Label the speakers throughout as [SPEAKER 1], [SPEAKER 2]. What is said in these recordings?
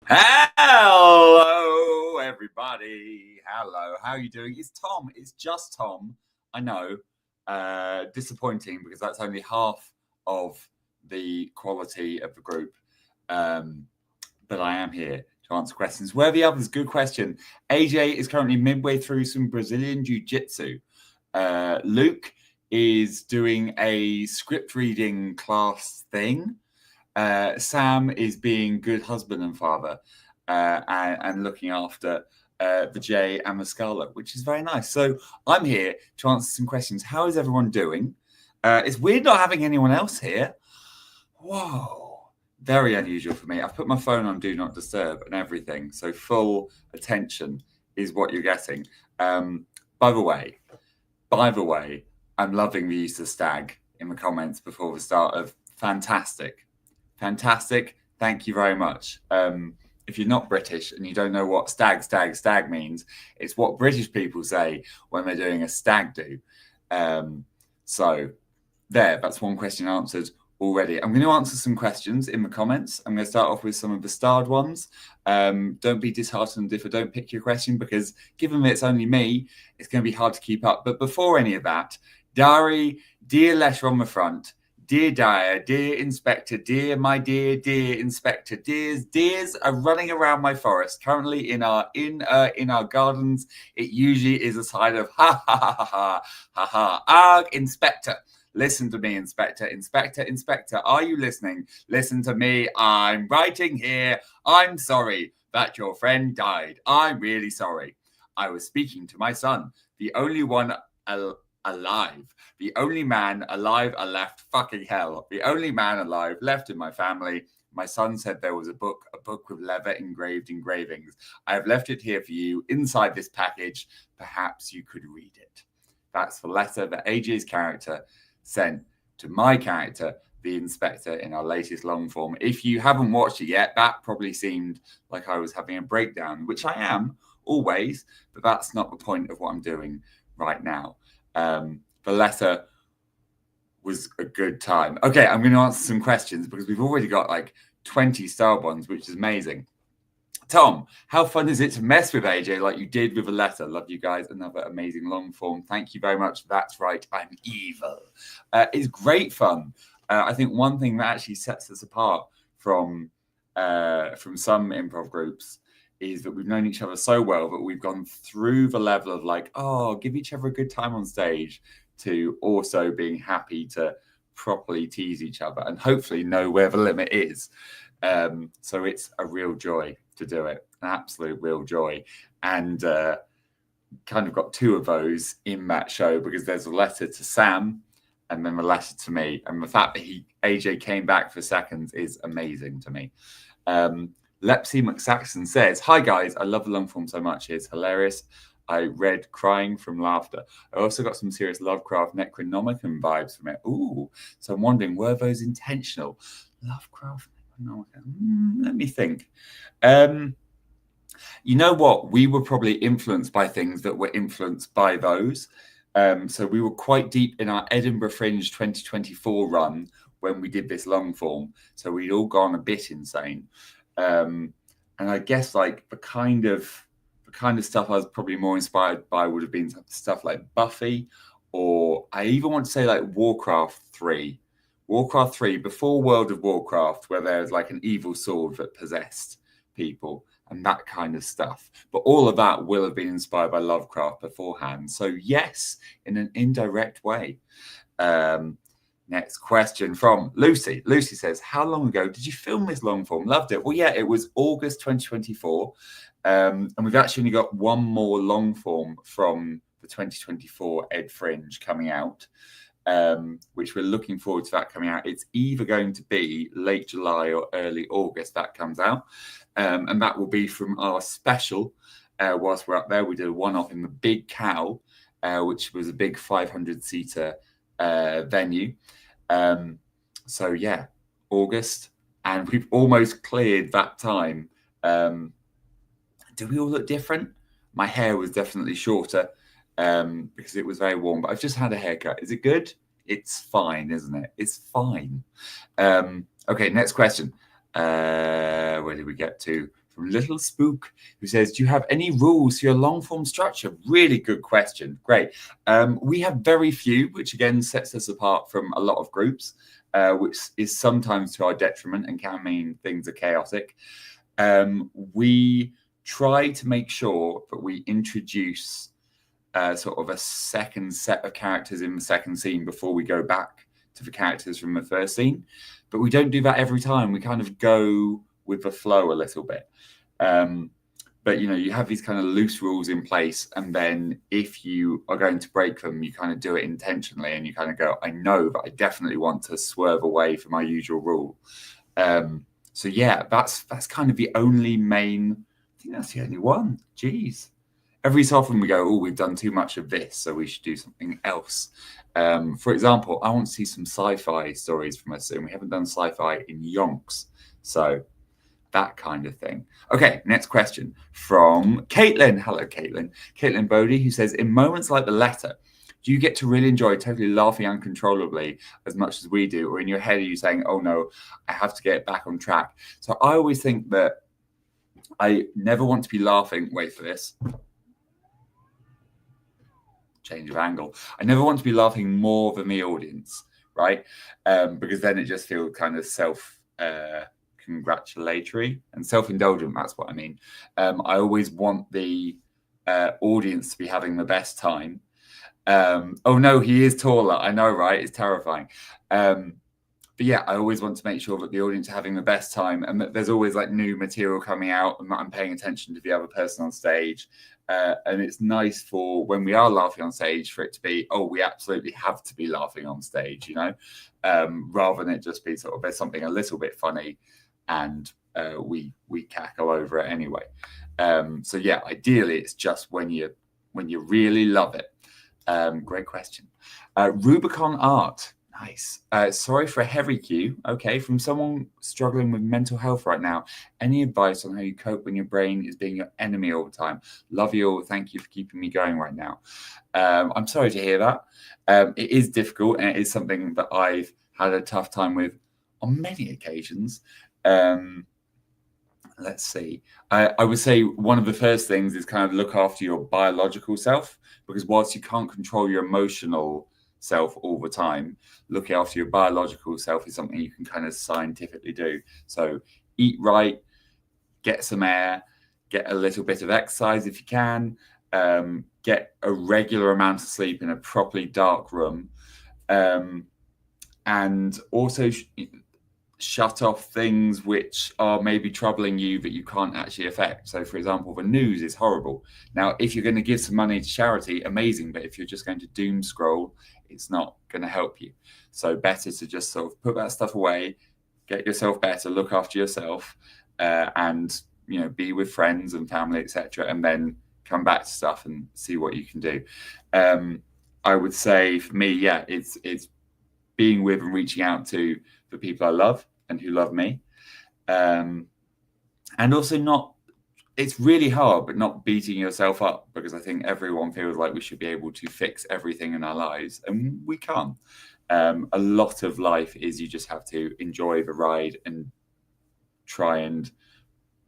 [SPEAKER 1] Hello, everybody. Hello. How are you doing? It's Tom. It's just Tom. I know. Disappointing because that's only half of the quality of the group. But I am here to answer questions. Where are the others? Good question. AJ is currently midway through some Brazilian Jiu-Jitsu. Luke is doing a script reading class thing. Sam is being good husband and father and looking after the Jay and the Scarlet, which is very nice. So I'm here to answer some questions. How is everyone doing? It's weird not having anyone else here. Whoa, very unusual for me. I've put my phone on Do Not Disturb and everything, so full attention is what you're getting. By the way, I'm loving the use of stag in the comments before the start of fantastic. Thank you very much. If you're not British and you don't know what stag means, it's what British people say when they're doing a stag do. So that's one question answered already. I'm going to answer some questions in the comments. I'm going to start off with some of the starred ones. Don't be disheartened if I don't pick your question, because given that it's only me, it's going to be hard to keep up. But before any of that, diary, dear letter on the front, dear Dyer, dear Inspector, dear Inspector, dears are running around my forest. Currently in our gardens, it usually is a side of ha ha ha ha ha ha. Arg, Inspector. Listen to me, Inspector. Inspector, are you listening? Listen to me. I'm writing here. I'm sorry that your friend died. I'm really sorry. I was speaking to my son, the only one alive. The only man alive left. Fucking hell. The only man alive left in my family. My son said there was a book with leather engraved engravings. I have left it here for you inside this package. Perhaps you could read it. That's the letter that AJ's character sent to my character, the Inspector, in our latest long form. If you haven't watched it yet, that probably seemed like I was having a breakdown, which I am always, but that's not the point of what I'm doing right now. The letter was a good time. Okay, I'm going to answer some questions because we've already got like 20 star ones, which is amazing. Tom, how fun is it to mess with AJ like you did with a letter? Love you guys. Another amazing long form. Thank you very much. That's right. I'm evil. It's great fun. I think one thing that actually sets us apart from some improv groups is that we've known each other so well that we've gone through the level of like, oh, give each other a good time on stage, to also being happy to properly tease each other and hopefully know where the limit is. So it's a real joy to do it, an absolute real joy. And kind of got two of those in that show because there's a letter to Sam and then the letter to me. And the fact that AJ came back for seconds is amazing to me. Lepsy McSaxon says, hi guys, I love the long form so much. It's hilarious. I read crying from laughter. I also got some serious Lovecraft Necronomicon vibes from it. Ooh, so I'm wondering, were those intentional? Lovecraft Necronomicon. Let me think. You know what? We were probably influenced by things that were influenced by those. So we were quite deep in our Edinburgh Fringe 2024 run when we did this long form. So we'd all gone a bit insane. And I guess like the kind of stuff I was probably more inspired by would have been stuff like Buffy, or I even want to say like Warcraft 3. Warcraft 3, before World of Warcraft, where there's like an evil sword that possessed people and that kind of stuff. But all of that will have been inspired by Lovecraft beforehand. So yes, in an indirect way. Next question from Lucy. Lucy says, how long ago did you film this long form? Loved it. Well, yeah, it was August 2024. And we've actually only got one more long form from the 2024 Ed Fringe coming out, which we're looking forward to that coming out. It's either going to be late July or early August that comes out. And that will be from our special. Whilst we're up there, we did a one-off in the Big Cow, which was a big 500-seater venue. So yeah, August, and we've almost cleared that time. Do we all look different? My hair was definitely shorter because it was very warm, but I've just had a haircut. Is it good? It's fine, isn't it? It's fine. Okay, next question. Where where did we get to? From Little Spook, who says, do you have any rules for your long form structure? Really good question. Great. We have very few, which again sets us apart from a lot of groups, which is sometimes to our detriment and can mean things are chaotic. We try to make sure that we introduce sort of a second set of characters in the second scene before we go back to the characters from the first scene. But we don't do that every time. We kind of go with the flow a little bit. But you have these kind of loose rules in place, and then if you are going to break them, you kind of do it intentionally, and you kind of go, I know that I definitely want to swerve away from my usual rule. So yeah, that's kind of the only main, I think that's the only one. Jeez. Every so often we go, oh, we've done too much of this, so we should do something else. For example, I want to see some sci-fi stories from us soon. We haven't done sci-fi in yonks. So that kind of thing. Okay, next question from Caitlin. Hello, Caitlin. Caitlin Bodie, who says, in moments like the letter, do you get to really enjoy totally laughing uncontrollably as much as we do? Or in your head, are you saying, oh no, I have to get back on track? So I always think that I never want to be laughing. Wait for this. Change of angle. I never want to be laughing more than the audience, right? Because then it just feels kind of self-congratulatory and self-indulgent. That's what I mean. I always want the audience to be having the best time. Oh no, he is taller. I know, right? It's terrifying. But yeah, I always want to make sure that the audience are having the best time, and that there's always like new material coming out, and that I'm paying attention to the other person on stage. And it's nice for when we are laughing on stage for it to be, oh, we absolutely have to be laughing on stage, rather than it just be sort of there's something a little bit funny, and we cackle over it anyway. So yeah, ideally it's just when you really love it. Great question. Rubicon Art. Nice. Sorry for a heavy cue. Okay, from someone struggling with mental health right now. Any advice on how you cope when your brain is being your enemy all the time? Love you all. Thank you for keeping me going right now. I'm sorry to hear that. It is difficult, and it is something that I've had a tough time with on many occasions. Let's see. I would say one of the first things is kind of look after your biological self, because whilst you can't control your emotional self all the time, looking after your biological self is something you can kind of scientifically do. So eat right, get some air, get a little bit of exercise if you can, get a regular amount of sleep in a properly dark room, and also shut off things which are maybe troubling you that you can't actually affect. So for example, the news is horrible. Now, if you're going to give some money to charity, amazing. But if you're just going to doom scroll, it's not going to help you. So better to just sort of put that stuff away, get yourself better, look after yourself, and be with friends and family, etc., and then come back to stuff and see what you can do. I would say for me, yeah, it's being with and reaching out to the people I love and who love me, and also it's really hard, but not beating yourself up, because I think everyone feels like we should be able to fix everything in our lives, and we can't. A lot of life is you just have to enjoy the ride and try and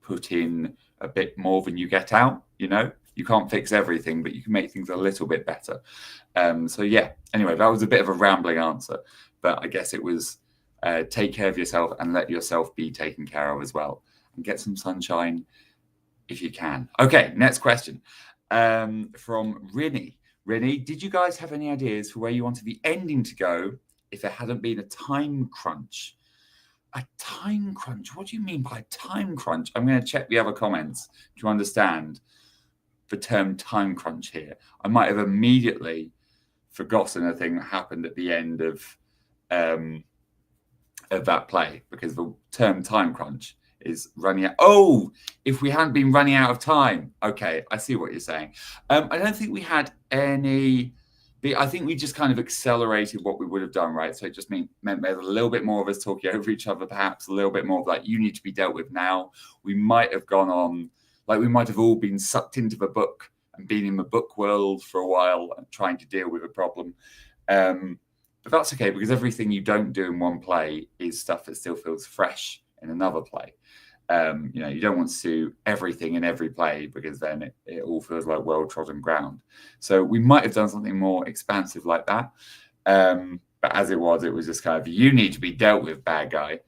[SPEAKER 1] put in a bit more than you get out. You can't fix everything, but you can make things a little bit better. So yeah, anyway, that was a bit of a rambling answer, but I guess it was take care of yourself and let yourself be taken care of as well, and get some sunshine if you can. Okay, next question from Rinny. Rinny, did you guys have any ideas for where you wanted the ending to go if there hadn't been a time crunch? A time crunch? What do you mean by time crunch? I'm going to check the other comments to understand the term time crunch here. I might have immediately forgotten a thing that happened at the end of that play, because the term time crunch is running out. Oh, if we hadn't been running out of time. Okay, I see what you're saying. I don't think we had any. I think we just kind of accelerated what we would have done, right? So it just meant there's a little bit more of us talking over each other, perhaps a little bit more of like, you need to be dealt with now. We might have gone on, like we might have all been sucked into the book and been in the book world for a while and trying to deal with a problem. But that's okay, because everything you don't do in one play is stuff that still feels fresh in another play. You don't want to do everything in every play because then it all feels like well-trodden ground. So we might have done something more expansive like that. But as it was just kind of, you need to be dealt with, bad guy.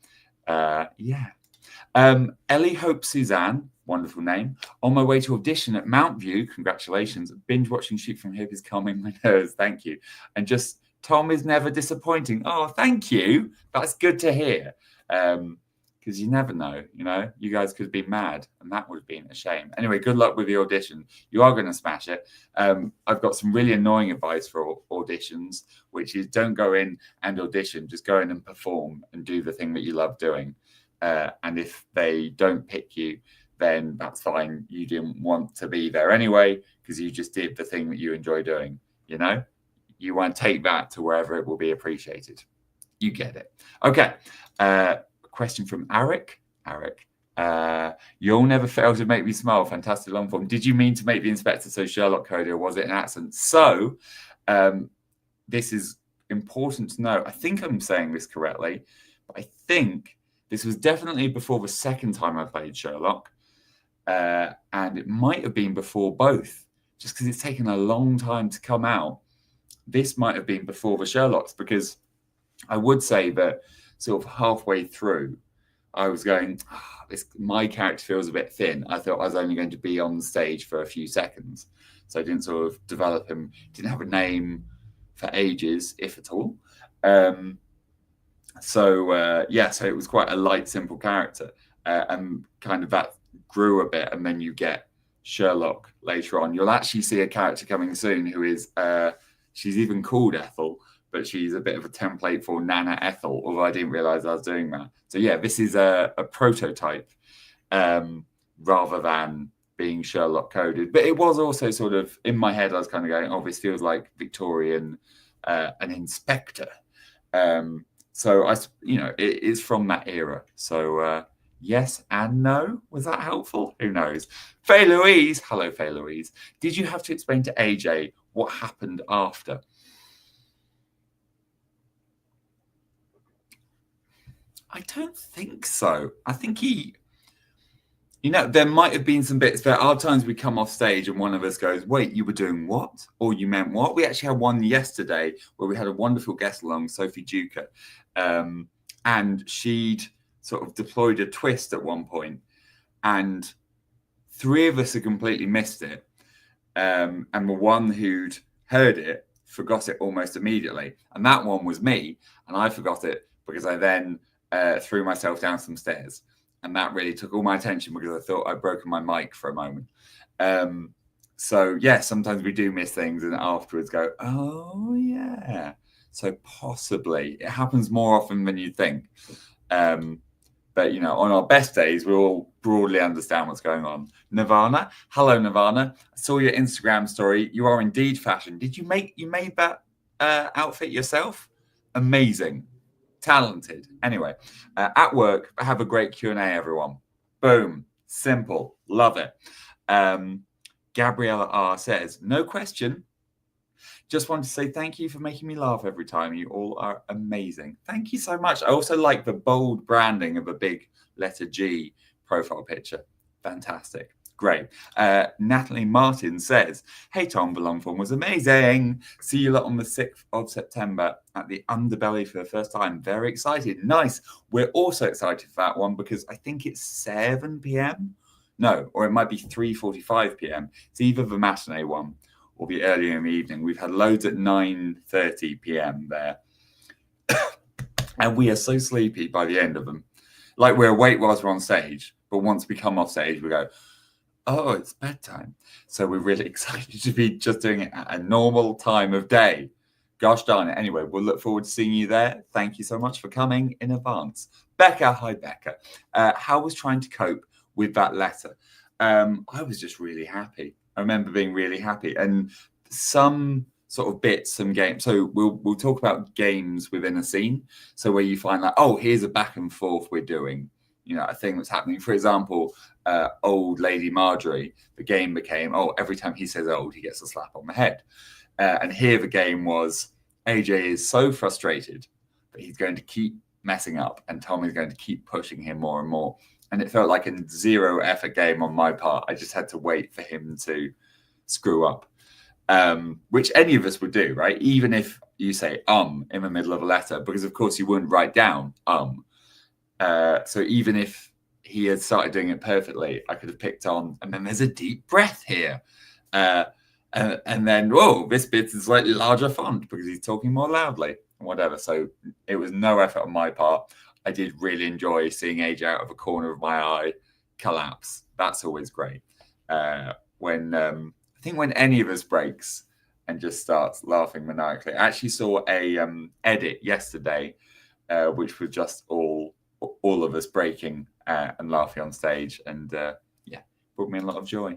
[SPEAKER 1] Ellie Hope Suzanne, wonderful name. On my way to audition at Mount View, congratulations. Binge watching Shoot from Hip is calming my nerves. Thank you. And just, Tom is never disappointing. Oh, thank you. That's good to hear. Because you never know, you guys could be mad and that would have been a shame. Anyway, good luck with the audition. You are going to smash it. I've got some really annoying advice for auditions, which is don't go in and audition, just go in and perform and do the thing that you love doing. And if they don't pick you, then that's fine. You didn't want to be there anyway because you just did the thing that you enjoy doing. You want to take that to wherever it will be appreciated. You get it. Okay. Question from Eric. You'll never fail to make me smile. Fantastic long form. Did you mean to make the inspector so Sherlock Cody, or was it an accent? So this is important to know. I think I'm saying this correctly, but I think this was definitely before the second time I played Sherlock, and it might have been before both, just because it's taken a long time to come out. This might have been before the Sherlocks, because I would say that sort of halfway through, I was going, my character feels a bit thin. I thought I was only going to be on the stage for a few seconds. So I didn't sort of develop him, didn't have a name for ages, if at all. So it was quite a light, simple character. And kind of that grew a bit. And then you get Sherlock later on. You'll actually see a character coming soon who is, she's even called Ethel, but she's a bit of a template for Nana Ethel, although I didn't realize I was doing that. So yeah, this is a prototype rather than being Sherlock coded. But it was also sort of, in my head, I was kind of going, oh, this feels like Victorian, an inspector. So it is from that era. So yes and no. Was that helpful? Who knows? Faye Louise. Hello, Faye Louise. Did you have to explain to AJ what happened after? I don't think so. I think there might have been some bits. There are times we come off stage and one of us goes, wait, you were doing what? Or you meant what? We actually had one yesterday where we had a wonderful guest along, Sophie Duca. And she'd sort of deployed a twist at one point, and three of us had completely missed it. And the one who'd heard it forgot it almost immediately. And that one was me. And I forgot it because I then threw myself down some stairs, and that really took all my attention because I thought I'd broken my mic for a moment. So yeah, sometimes we do miss things and afterwards go, oh yeah. So possibly it happens more often than you think. But on our best days, we all broadly understand what's going on. Nirvana, hello Nirvana. I saw your Instagram story. You are indeed fashion. Did you made that outfit yourself? Amazing. Talented. Anyway, at work, have a great Q&A, everyone. Boom. Simple. Love it. Gabriella R says, no question. Just want to say thank you for making me laugh every time. You all are amazing. Thank you so much. I also like the bold branding of a big letter G profile picture. Fantastic. Great. Natalie Martin says, hey, Tom, the long form was amazing. See you lot on the 6th of September at the Underbelly for the first time. Very excited. Nice. We're also excited for that one because I think it's 7 p.m. No, or it might be 3:45 p.m. It's either the matinee one or the earlier in the evening. We've had loads at 9:30 p.m. there. And we are so sleepy by the end of them. Like we're awake whilst we're on stage, but once we come off stage, we go, oh, it's bedtime. So we're really excited to be just doing it at a normal time of day. Gosh darn it. Anyway, we'll look forward to seeing you there. Thank you so much for coming in advance. Becca, hi, Becca. How was trying to cope with that letter? I was just really happy. I remember being really happy. And some sort of bits, some games. So we'll talk about games within a scene. So where you find like, oh, here's a back and forth we're doing. A thing that's happening. For example, old Lady Marjorie, the game became, oh, every time he says old, he gets a slap on the head. And here the game was, AJ is so frustrated that he's going to keep messing up and Tom is going to keep pushing him more and more. And it felt like a zero effort game on my part. I just had to wait for him to screw up, which any of us would do, right? Even if you say in the middle of a letter, because of course you wouldn't write down so even if he had started doing it perfectly, I could have picked on, and then there's a deep breath here. And then, whoa, this bit is slightly larger font because he's talking more loudly, whatever. So it was no effort on my part. I did really enjoy seeing Age out of a corner of my eye collapse. That's always great. When I think when any of us breaks and just starts laughing maniacally. I actually saw a edit yesterday, which was just all of us breaking and laughing on stage, and brought me a lot of joy.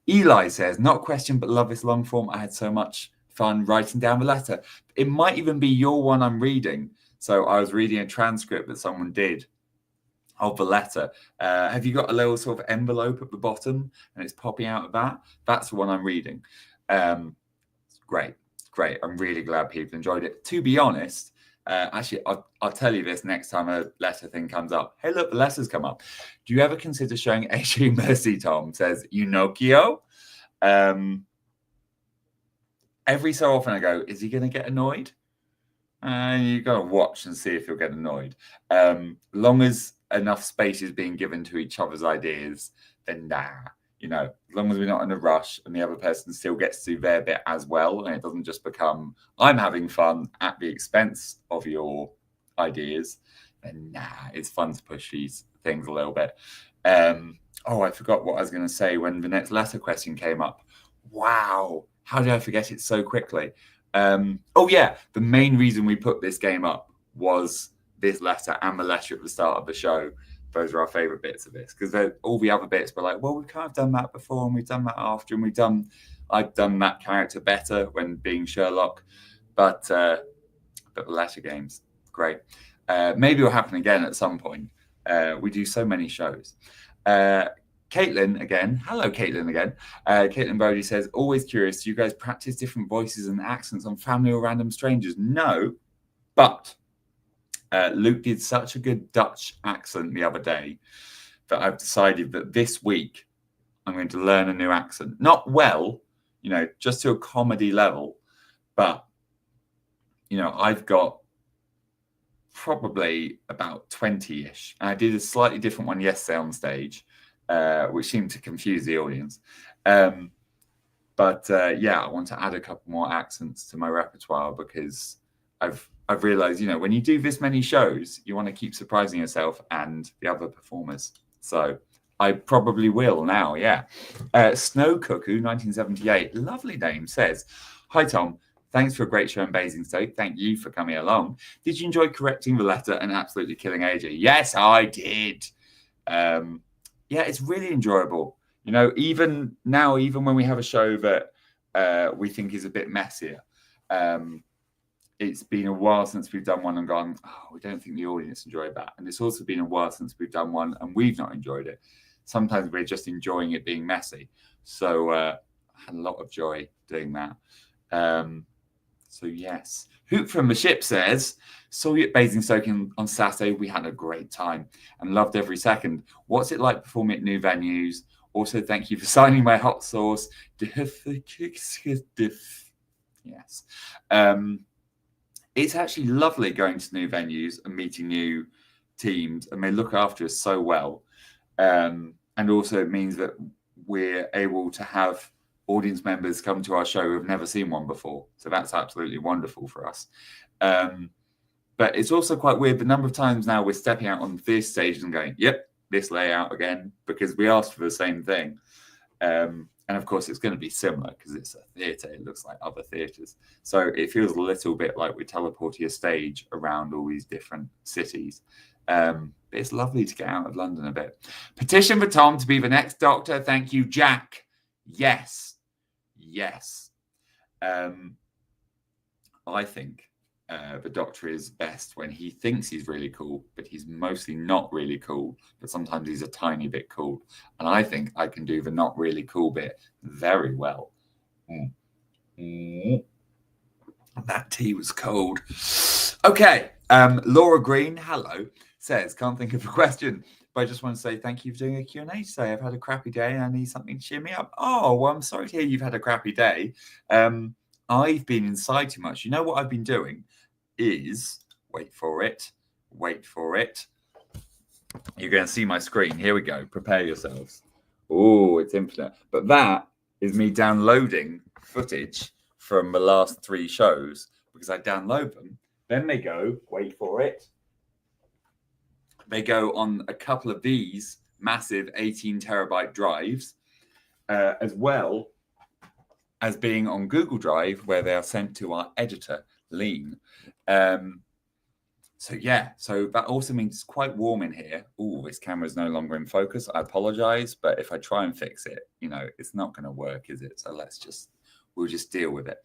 [SPEAKER 1] Eli says, not a question, but love this long form. I had so much fun writing down the letter. It might even be your one I'm reading. So I was reading a transcript that someone did of the letter. Have you got a little sort of envelope at the bottom and it's popping out of that? That's the one I'm reading. Great. I'm really glad people enjoyed it. To be honest, actually, I'll tell you this next time a letter thing comes up. Hey, look, the letters come up. Do you ever consider showing AJ mercy, Tom? Says Unokio. Every so often I go, is he going to get annoyed? You got to watch and see if he'll get annoyed. Long as enough space is being given to each other's ideas, then as long as we're not in a rush and the other person still gets to do their bit as well, and it doesn't just become I'm having fun at the expense of your ideas, then it's fun to push these things a little bit. I forgot what I was going to say when the next letter question came up. Wow, how did I forget it so quickly? The main reason we put this game up was this letter and the letter at the start of the show. Those are our favorite bits of this, because all the other bits were like, well, we can't have done that before, and we've done that after, and I've done that character better when being Sherlock, but the letter games, great. Maybe it'll happen again at some point. We do so many shows. Caitlin again. Hello, Caitlin again. Caitlin Bodie says, always curious, do you guys practice different voices and accents on family or random strangers? No, but Luke did such a good Dutch accent the other day that I've decided that this week I'm going to learn a new accent. Not well, just to a comedy level, but, I've got probably about 20-ish. I did a slightly different one yesterday on stage, which seemed to confuse the audience. I want to add a couple more accents to my repertoire because I've realized, when you do this many shows, you want to keep surprising yourself and the other performers. So I probably will now, yeah. Snow Cuckoo 1978, lovely name, says, hi, Tom. Thanks for a great show in Basingstoke. Thank you for coming along. Did you enjoy correcting the letter and absolutely killing AJ? Yes, I did. It's really enjoyable. Even when we have a show that we think is a bit messier, it's been a while since we've done one and gone, we don't think the audience enjoyed that. And it's also been a while since we've done one and we've not enjoyed it. Sometimes we're just enjoying it being messy. So I had a lot of joy doing that. So yes. Hoop from the Ship says, saw you at Basingstoke on Saturday. We had a great time and loved every second. What's it like performing at new venues? Also, thank you for signing my hot sauce. Yes. It's actually lovely going to new venues and meeting new teams, and they look after us so well. And also it means that we're able to have audience members come to our show who have never seen one before. So that's absolutely wonderful for us. But it's also quite weird the number of times now we're stepping out on this stage and going, yep, this layout again, because we asked for the same thing. And of course, it's going to be similar because it's a theatre. It looks like other theatres. So it feels a little bit like we're teleporting a stage around all these different cities. But it's lovely to get out of London a bit. Petition for Tom to be the next Doctor. Thank you, Jack. Yes. I think the Doctor is best when he thinks he's really cool, but he's mostly not really cool. But sometimes he's a tiny bit cool. And I think I can do the not really cool bit very well. That tea was cold. Okay. Laura Green, hello, says, can't think of a question, but I just want to say thank you for doing a Q&A today. I've had a crappy day and I need something to cheer me up. Oh, well, I'm sorry to hear you've had a crappy day. I've been inside too much. You know what I've been doing is, wait for it. You're going to see my screen. Here we go. Prepare yourselves. Oh, it's infinite. But that is me downloading footage from the last 3 shows because I download them. Then they go, wait for it. They go on a couple of these massive 18 terabyte drives, as well as being on Google Drive, where they are sent to our editor, Lean. So that also means it's quite warm in here. Oh, this camera is no longer in focus. I apologize, but if I try and fix it, it's not going to work, is it? So we'll just deal with it.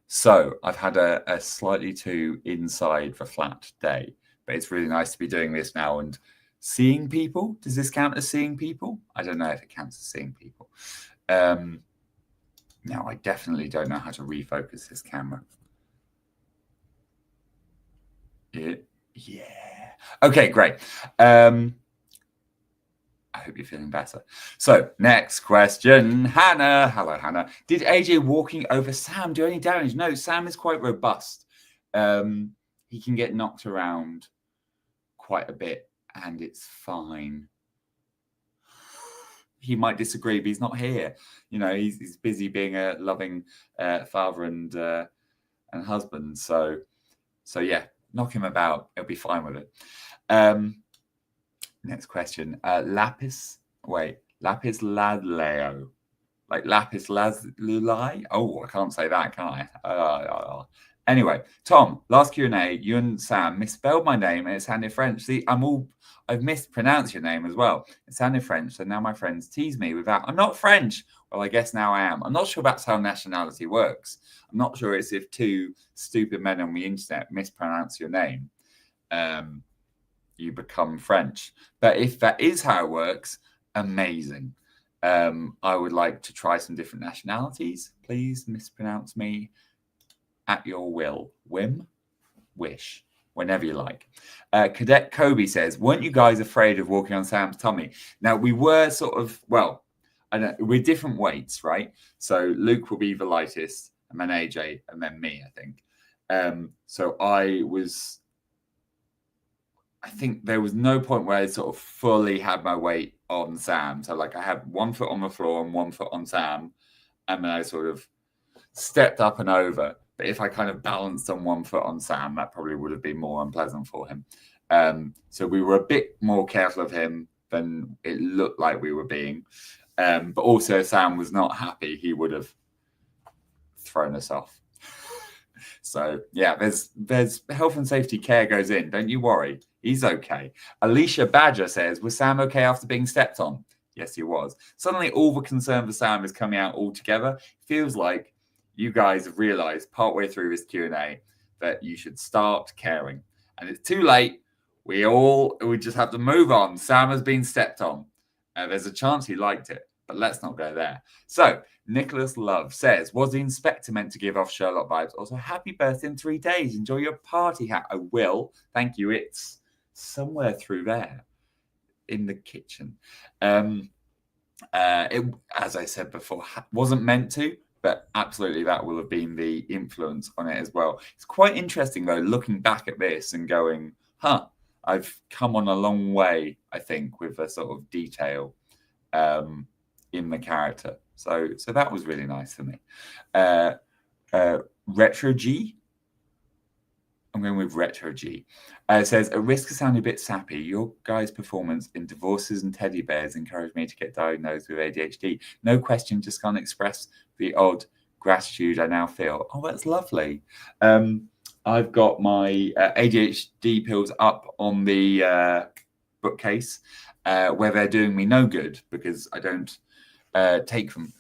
[SPEAKER 1] So I've had a slightly too inside the flat day, but it's really nice to be doing this now and seeing people. Does this count as seeing people? I don't know if it counts as seeing people. Now, I definitely don't know how to refocus this camera. Yeah. Okay, great. I hope you're feeling better. So, next question. Hannah. Hello, Hannah. Did AJ walking over Sam do any damage? No, Sam is quite robust. He can get knocked around quite a bit, and it's fine. He might disagree, but he's not here. He's busy being a loving father and husband. So yeah, knock him about. He'll be fine with it. Next question. Lapis lazuleo. Like lapis lazuli? Oh, I can't say that, can I? Anyway, Tom, last Q&A, you and Sam misspelled my name and it sounded French. See, I've mispronounced your name as well. It sounded French, so now my friends tease me with that. I'm not French. Well, I guess now I am. I'm not sure that's how nationality works. I'm not sure it's if 2 stupid men on the internet mispronounce your name, you become French. But if that is how it works, amazing. I would like to try some different nationalities. Please mispronounce me at your will. Whim, wish, whenever you like. Cadet Kobe says, weren't you guys afraid of walking on Sam's tummy? Now, we were sort of, I don't know, we're different weights, right? So Luke will be the lightest, and then AJ, and then me, I think. So I think there was no point where I sort of fully had my weight on Sam. So I had 1 foot on the floor and 1 foot on Sam, and then I sort of stepped up and over. But if I kind of balanced on 1 foot on Sam, that probably would have been more unpleasant for him. So we were a bit more careful of him than it looked like we were being. But also Sam was not happy. He would have thrown us off. So yeah, there's health and safety care goes in. Don't you worry. He's okay. Alicia Badger says, was Sam okay after being stepped on? Yes, he was. Suddenly all the concern for Sam is coming out all together. Feels like you guys have realized partway through this Q&A that you should start caring. And it's too late. We just have to move on. Sam has been stepped on. There's a chance he liked it, but let's not go there. So Nicholas Love says, was the inspector meant to give off Sherlock vibes? Also, happy birthday in 3 days. Enjoy your party hat. I will. Thank you. It's somewhere through there in the kitchen. It, as I said before, wasn't meant to, but absolutely that will have been the influence on it as well. It's quite interesting, though, looking back at this and going, I've come on a long way, I think, with a sort of detail in the character. So that was really nice for me. Retro G. I'm going with Retro G. Says, at risk of sounding a bit sappy, your guys' performance in Divorces and Teddy Bears encouraged me to get diagnosed with ADHD. No question, just can't express the odd gratitude I now feel. Oh, that's lovely. I've got my ADHD pills up on the bookcase where they're doing me no good because I don't take them.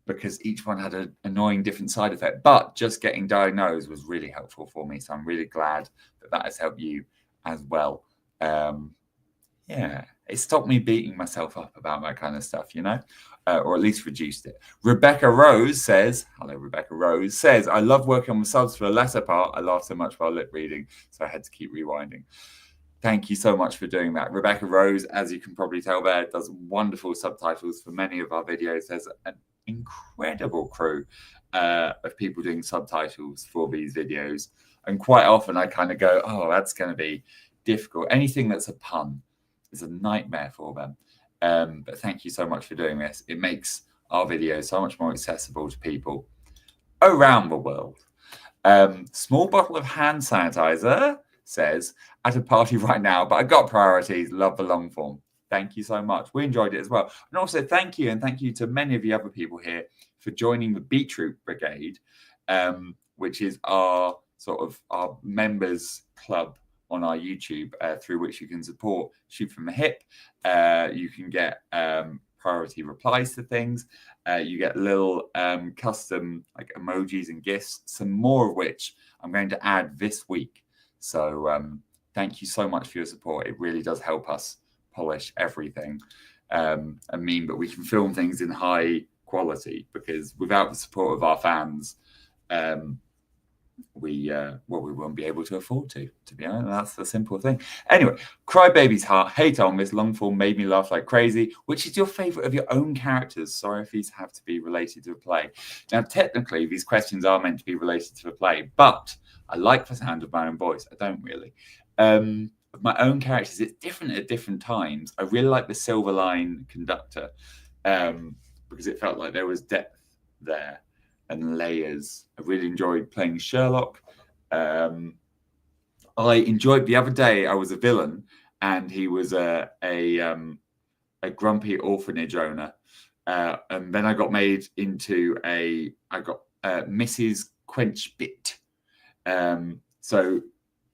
[SPEAKER 1] Because each one had an annoying different side effect, but just getting diagnosed was really helpful for me. So I'm really glad that has helped you as well. Yeah, it stopped me beating myself up about that kind of stuff, you know, or at least reduced it. Rebecca Rose says, hello, Rebecca Rose says, I love working on the subs for the latter part. I laughed so much while lip reading, so I had to keep rewinding. Thank you so much for doing that. Rebecca Rose, as you can probably tell there, does wonderful subtitles for many of our videos. There's an incredible crew of people doing subtitles for these videos. And quite often I kind of go, oh, that's going to be difficult. Anything that's a pun is a nightmare for them. But thank you so much for doing this. It makes our videos so much more accessible to people around the world. Small bottle of hand sanitizer says, at a party right now, but I got priorities. Love the long form. Thank you so much. We enjoyed it as well. And also thank you, and thank you to many of the other people here for joining the Beetroot Brigade, which is our sort of our members club on our YouTube, through which you can support Shoot from the Hip. You can get priority replies to things. You get little custom like emojis and gifts, some more of which I'm going to add this week. So thank you so much for your support. It really does help us polish everything and mean that we can film things in high quality, because without the support of our fans, we won't be able to afford to be honest. That's the simple thing. Anyway, Crybaby's Heart. Hey Tom, this long form made me laugh like crazy. Which is your favorite of your own characters? Sorry if these have to be related to a play. Now, technically, these questions are meant to be related to a play, but I like the sound of my own voice. I don't really. Of my own characters, it's different at different times. I really like the Silver Line conductor because it felt like there was depth there and layers. I really enjoyed playing Sherlock. I enjoyed the other day. I was a villain, and he was a grumpy orphanage owner, and then I got made into Mrs. Quenchbit. So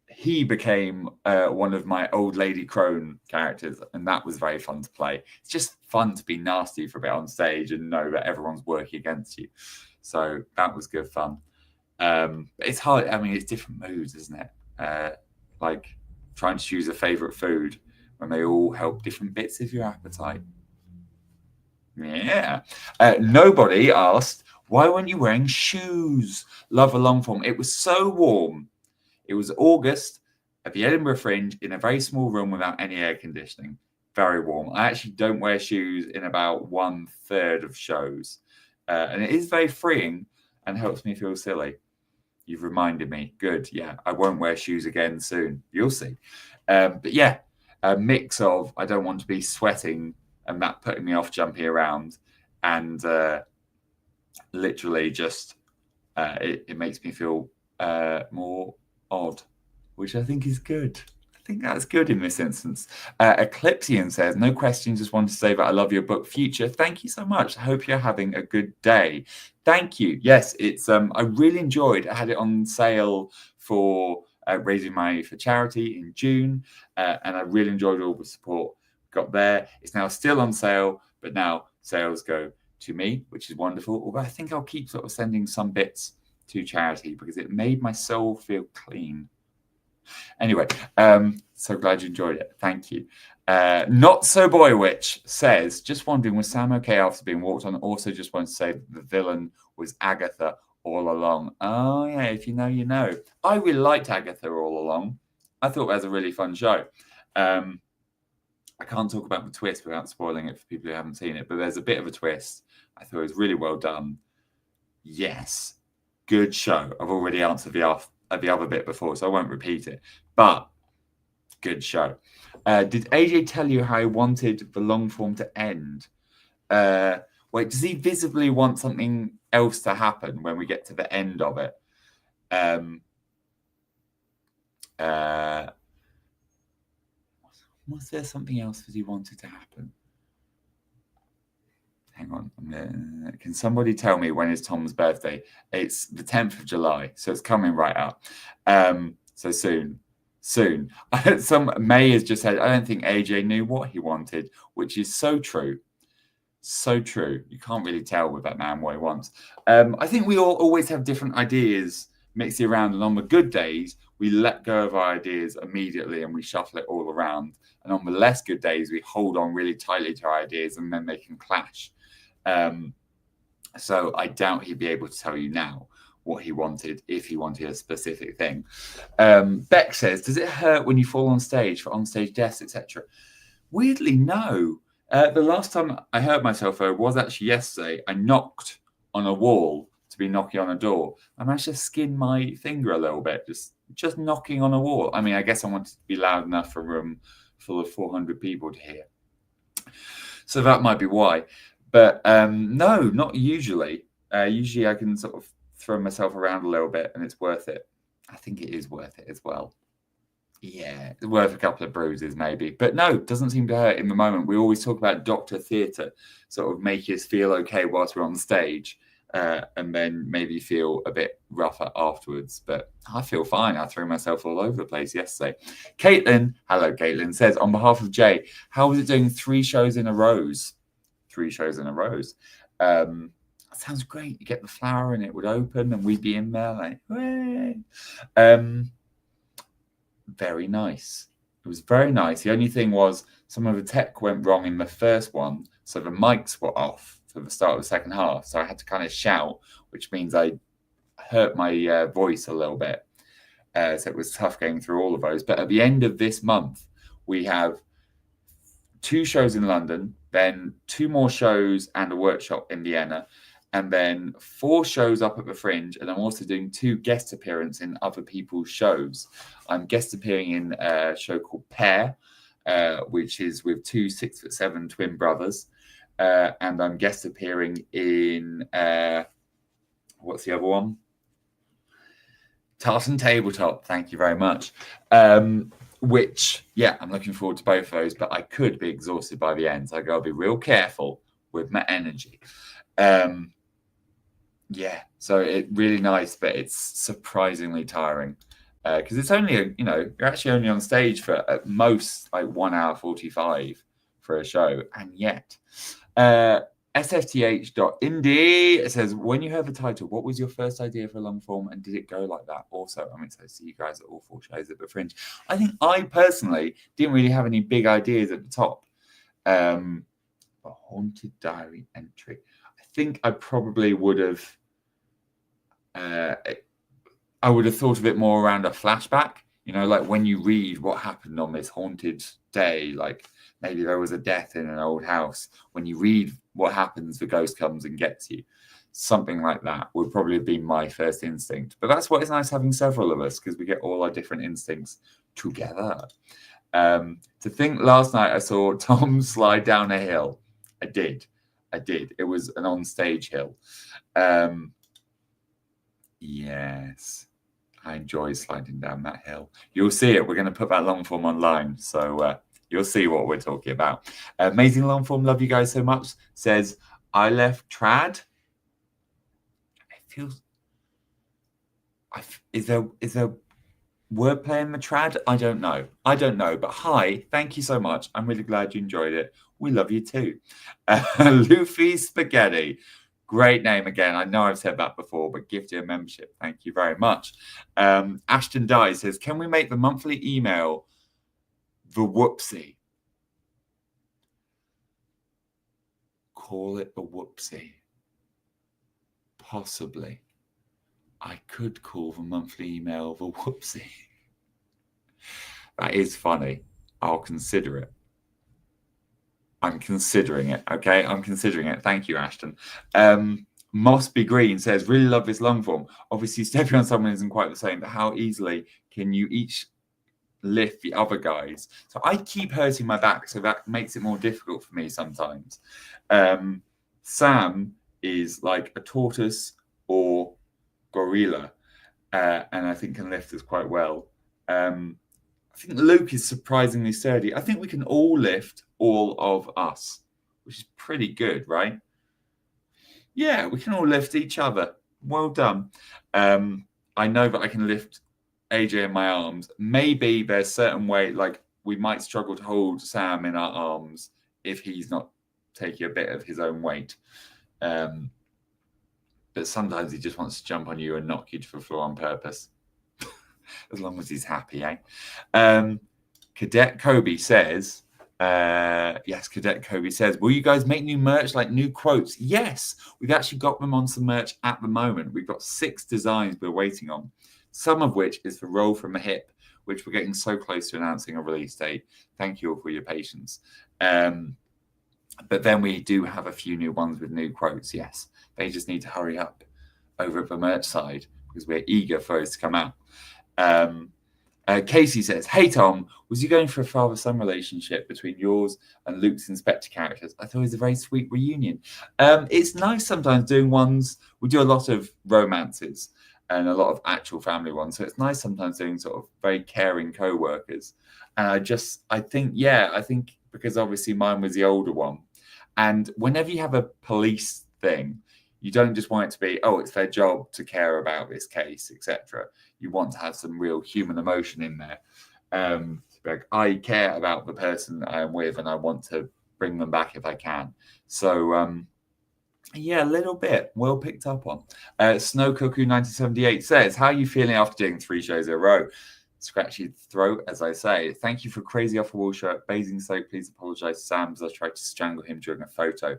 [SPEAKER 1] he became one of my old lady crone characters, and that was very fun to play. It's just fun to be nasty for a bit on stage and know that everyone's working against you. So that was good fun. It's hard. I mean, it's different moods, isn't it? Like trying to choose a favorite food when they all help different bits of your appetite. Yeah. Nobody asked, why weren't you wearing shoes? Love a long form. It was so warm. It was August at the Edinburgh Fringe in a very small room without any air conditioning. Very warm. I actually don't wear shoes in about 1/3 of shows. And it is very freeing and helps me feel silly. You've reminded me. Good. Yeah, I won't wear shoes again soon. You'll see. But yeah, a mix of I don't want to be sweating and that putting me off jumping around, and literally just it makes me feel more odd, which I think is good. I think that's good in this instance. Eclipsian says, no questions, just want to say that I love your book, Future. Thank you so much. I hope you're having a good day. Thank you. Yes, it's I really enjoyed. I had it on sale for raising money for charity in June, and I really enjoyed all the support got there. It's now still on sale, but now sales go to me, which is wonderful. Although I think I'll keep sort of sending some bits to charity because it made my soul feel clean. Anyway, so glad you enjoyed it. Thank you. Not So Boy Witch says, just wondering, was Sam okay after being walked on? Also just want to say the villain was Agatha all along. Oh yeah, if you know, you know. I really liked Agatha all along. I thought that was a really fun show. I can't talk about the twist without spoiling it for people who haven't seen it, but there's a bit of a twist. I thought it was really well done. Yes, good show. I've already answered the other bit before, so I won't repeat it, but good show. Did AJ tell you how he wanted the long form to end? Wait, does he visibly want something else to happen when we get to the end of it? Was there something else that he wanted to happen? Hang on. Can somebody tell me when is Tom's birthday? It's the 10th of July, so it's coming right up. So soon. Some May has just said, I don't think AJ knew what he wanted, which is so true. So true. You can't really tell with that man what he wants. I think we all always have different ideas mix it around. And on the good days, we let go of our ideas immediately and we shuffle it all around. And on the less good days, we hold on really tightly to our ideas and then they can clash. So I doubt he'd be able to tell you now what he wanted if he wanted a specific thing. Beck says, does it hurt when you fall on stage for onstage deaths, etc.? Weirdly, no. The last time I hurt myself was actually yesterday. I knocked on a wall to be knocking on a door. I managed to skin my finger a little bit, just knocking on a wall. I mean, I guess I wanted to be loud enough for a room full of 400 people to hear. So that might be why. But no, not usually. Usually I can sort of throw myself around a little bit and it's worth it. I think it is worth it as well. Yeah, it's worth a couple of bruises maybe. But no, it doesn't seem to hurt in the moment. We always talk about doctor theatre, sort of make us feel okay whilst we're on stage. And then maybe feel a bit rougher afterwards. But I feel fine. I threw myself all over the place yesterday. Caitlin, hello, Caitlin, says, on behalf of Jay, how was it doing 3 shows in a row? 3 shows in a row. That sounds great. You get the flower and it would open and we'd be in there like, hey. Very nice. It was very nice. The only thing was some of the tech went wrong in the first one. So the mics were off for the start of the second half. So I had to kind of shout, which means I hurt my voice a little bit. So it was tough going through all of those. But at the end of this month, we have 2 shows in London, then 2 more shows and a workshop in Vienna, and then 4 shows up at the Fringe. And I'm also doing 2 guest appearances in other people's shows. I'm guest appearing in a show called Pair, which is with 2 6'7" twin brothers. And I'm guest appearing in, what's the other one? Tartan Tabletop. Thank you very much. Which, yeah, I'm looking forward to both of those, but I could be exhausted by the end. So I got to be real careful with my energy. Yeah, so it's really nice, but it's surprisingly tiring because it's only, you're actually only on stage for at most like 1 hour 45 for a show. And yet, sfth.indie says, when you heard the title, what was your first idea for a long form and did it go like that? Also, I'm excited to see you guys at all 4 shows at the Fringe. I think I personally didn't really have any big ideas at the top. A haunted diary entry. I think I probably would have thought of it more around a flashback, like when you read what happened on this haunted day, like maybe there was a death in an old house. When you read what happens, the ghost comes and gets you. Something like that would probably have been my first instinct. But that's what is nice having several of us, because we get all our different instincts together. To think last night I saw Tom slide down a hill. I did. It was an on-stage hill. Yes, I enjoy sliding down that hill. You'll see it. We're going to put that long form online, so you'll see what we're talking about. Amazing long form. Love you guys so much. Says, I left trad. It feels... Is there wordplay in the trad? I don't know. But hi, thank you so much. I'm really glad you enjoyed it. We love you too. Luffy Spaghetti. Great name again. I know I've said that before, but gift you a membership. Thank you very much. Ashton Dye says, can we make the monthly email the whoopsie? Call it the whoopsie. Possibly. I could call the monthly email the whoopsie. That is funny. I'll consider it. I'm considering it. Okay, I'm considering it. Thank you, Ashton. Moss B. Green says, really love this long form. Obviously, stepping on someone isn't quite the same, but how easily can you each lift the other guys? So I keep hurting my back, so that makes it more difficult for me sometimes. Sam is like a tortoise or gorilla, and I think can lift us quite well. I think Luke is surprisingly sturdy. I think we can all lift all of us, which is pretty good, right? Yeah, we can all lift each other. Well done. I know that I can lift AJ in my arms. Maybe there's certain way, like we might struggle to hold Sam in our arms if he's not taking a bit of his own weight. but sometimes he just wants to jump on you and knock you to the floor on purpose. As long as he's happy, eh? Cadet Kobe says, yes, Cadet Kobe says, will you guys make new merch, like new quotes? Yes, we've actually got them on some merch at the moment. We've got 6 designs we're waiting on, some of which is the Roll from the Hip, which we're getting so close to announcing a release date. Thank you all for your patience. But then we do have a few new ones with new quotes, yes. They just need to hurry up over at the merch side because we're eager for those to come out. Casey says, hey, Tom, was you going for a father-son relationship between yours and Luke's Inspector characters? I thought it was a very sweet reunion. It's nice sometimes doing ones. We do a lot of romances and a lot of actual family ones. So it's nice sometimes doing sort of very caring co-workers. And I think because obviously mine was the older one. And whenever you have a police thing, you don't just want it to be, oh, it's their job to care about this case, etc. You want to have some real human emotion in there. Like, I care about the person I am with and I want to bring them back if I can. So, yeah, a little bit well picked up on. Snow Cuckoo 1978 says, how are you feeling after doing 3 shows in a row? Scratchy throat, as I say. Thank you for crazy off the wall shirt. Bathing soap, please apologize to Sam as I tried to strangle him during a photo.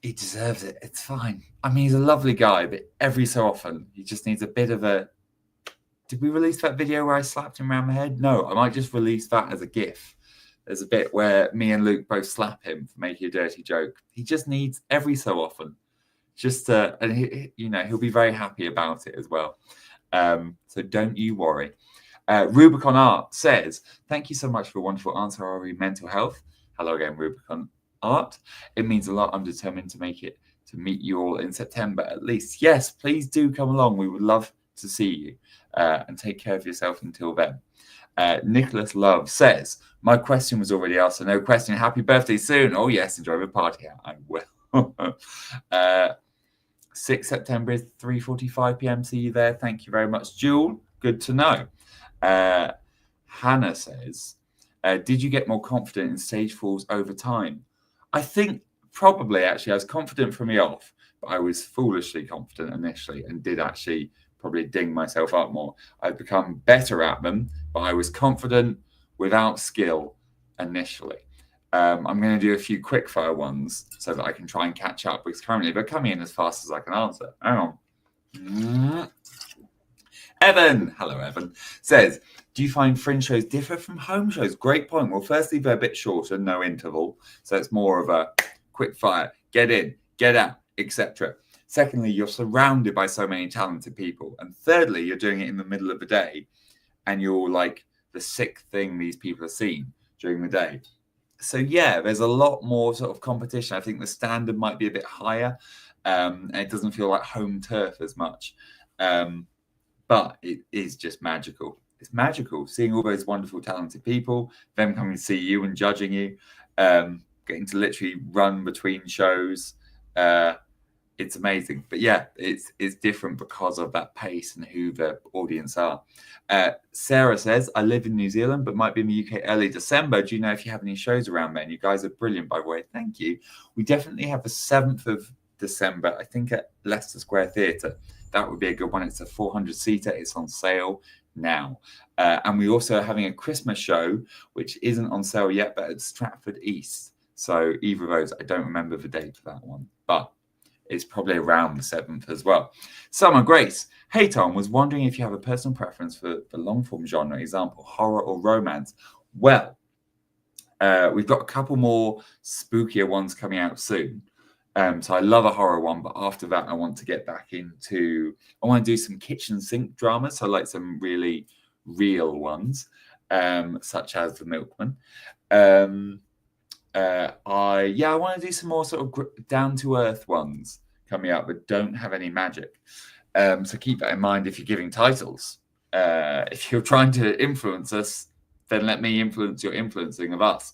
[SPEAKER 1] He deserves it. It's fine. I mean, he's a lovely guy, but every so often he just needs a bit of a... Did we release that video where I slapped him around the head? No, I might just release that as a GIF. There's a bit where me and Luke both slap him for making a dirty joke. He just needs every so often just and he'll be very happy about it as well. So don't you worry. Rubicon Art says, thank you so much for a wonderful answer on our mental health. Hello again, Rubicon Art. It means a lot. I'm determined to meet you all in September at least. Yes, please do come along. We would love to see you, and take care of yourself until then. Nicholas Love says, my question was already asked, so no question. Happy birthday soon. Oh yes, enjoy the party. I will. 6 September is 3:45 p.m. See you there. Thank you very much, Jewel. Good to know. Hannah says, did you get more confident in stage falls over time? I think probably actually I was confident from the off, but I was foolishly confident initially and did actually probably ding myself up more. I've become better at them, but I was confident without skill initially. I'm going to do a few quickfire ones so that I can try and catch up because currently they're coming in as fast as I can answer. Hang on. Evan, hello Evan, says, do you find fringe shows differ from home shows? Great point. Well, firstly, they're a bit shorter, no interval. So it's more of a quick fire, get in, get out, etc. Secondly, you're surrounded by so many talented people. And thirdly, you're doing it in the middle of the day and you're like the 6th thing these people have seen during the day. So yeah, there's a lot more sort of competition. I think the standard might be a bit higher, and it doesn't feel like home turf as much. But it is just magical. It's magical seeing all those wonderful, talented people, them coming to see you and judging you, getting to literally run between shows. It's amazing. But yeah, it's different because of that pace and who the audience are. Sarah says, I live in New Zealand, but might be in the UK early December. Do you know if you have any shows around then? You guys are brilliant, by the way. Thank you. We definitely have the 7th of December, I think at Leicester Square Theatre. That would be a good one. It's a 400-seater. It's on sale now. And we also are having a Christmas show, which isn't on sale yet, but at Stratford East. So either of those, I don't remember the date for that one, but it's probably around the 7th as well. Summer Grace, hey Tom, was wondering if you have a personal preference for the long-form genre, example, horror or romance. Well, we've got a couple more spookier ones coming out soon. So I love a horror one, but after that, I want to get back into, I want to do some kitchen sink dramas. So like some really real ones, such as The Milkman. I want to do some more sort of down-to-earth ones coming up that don't have any magic. So keep that in mind if you're giving titles. If you're trying to influence us, then let me influence your influencing of us.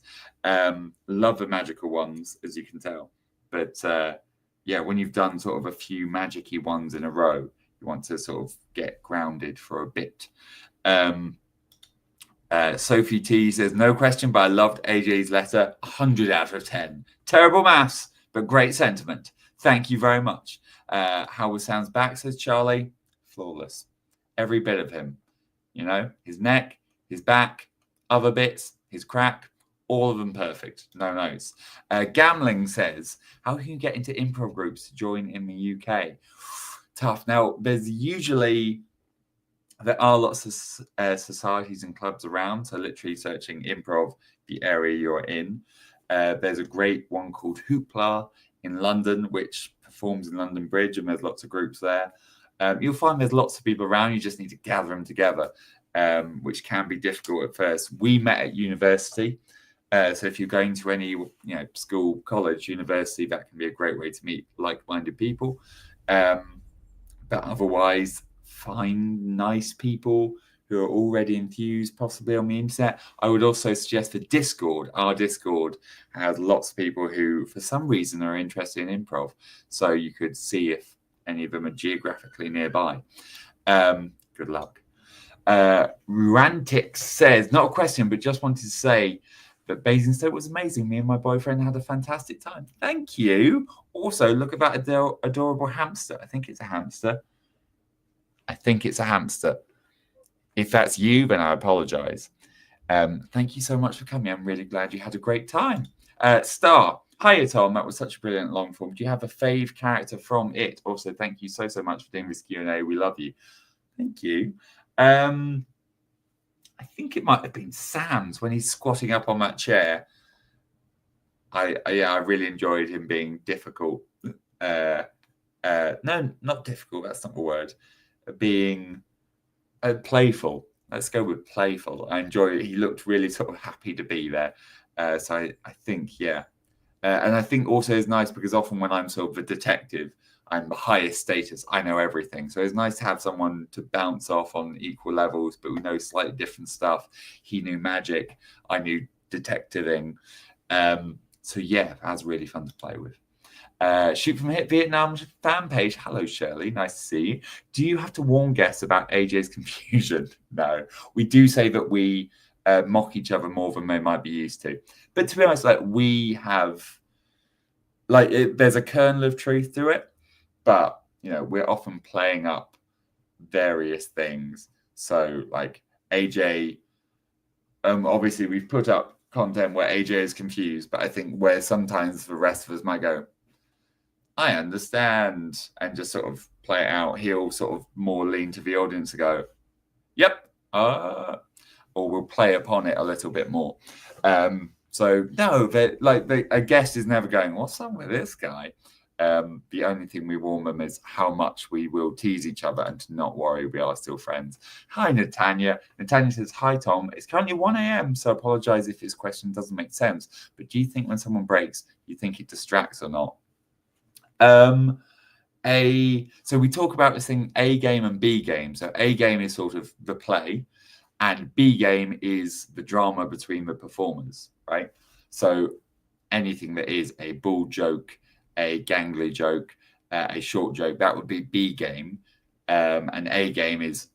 [SPEAKER 1] Love the magical ones, as you can tell. But when you've done sort of a few magic-y ones in a row, you want to sort of get grounded for a bit. Sophie T says, no question, but I loved AJ's letter. 100 out of 10. Terrible maths, but great sentiment. Thank you very much. How was Sam's back, says Charlie. Flawless. Every bit of him. You know, his neck, his back, other bits, his crack, all of them perfect. No notes. Gambling says, how can you get into improv groups to join in the UK? Tough. Now, there are lots of societies and clubs around. So literally searching improv, the area you're in. There's a great one called Hoopla in London, which performs in London Bridge, and there's lots of groups there. You'll find there's lots of people around. You just need to gather them together, which can be difficult at first. We met at university. So if you're going to any school, college, university, that can be a great way to meet like-minded people. But otherwise, find nice people who are already enthused, possibly on the internet. I would also suggest for Discord. Our Discord has lots of people who, for some reason, are interested in improv. So you could see if any of them are geographically nearby. Good luck. Ruantix says, not a question, but just wanted to say that Basingstoke was amazing. Me and my boyfriend had a fantastic time. Thank you. Also, look at that adorable hamster. I think it's a hamster. If that's you, then I apologize. Thank you so much for coming. I'm really glad you had a great time. Star, hiya, Tom. That was such a brilliant long form. Do you have a fave character from it? Also, thank you so much for doing this Q&A. We love you. Thank you. I think it might have been Sam's when he's squatting up on that chair. I really enjoyed him being difficult. No, not difficult. That's not the word. Being playful. Let's go with playful. I enjoyed it. He looked really sort of happy to be there. So I think, yeah. And I think also it's nice because often when I'm sort of a detective, I'm the highest status. I know everything. So it's nice to have someone to bounce off on equal levels, but we know slightly different stuff. He knew magic. I knew detectiving. So yeah, that was really fun to play with. Shoot from Hit Vietnam fan page. Hello, Shirley. Nice to see you. Do you have to warn guests about AJ's confusion? No. We do say that we mock each other more than they might be used to. But to be honest, we have, there's a kernel of truth to it. But, we're often playing up various things. So, AJ, obviously we've put up content where AJ is confused, but I think where sometimes the rest of us might go, I understand, and just sort of play it out. He'll sort of more lean to the audience and go, yep, or we'll play upon it a little bit more. So, no, a guest is never going, what's up with this guy? The only thing we warn them is how much we will tease each other and to not worry, we are still friends. Hi, Natanya. Natanya says, hi, Tom. It's currently 1 a.m., so apologize if this question doesn't make sense. But do you think when someone breaks, you think it distracts or not? So we talk about this thing A game and B game. So A game is sort of the play, and B game is the drama between the performers, right? So anything that is a bull joke, a gangly joke, a short joke, that would be B game. And A game is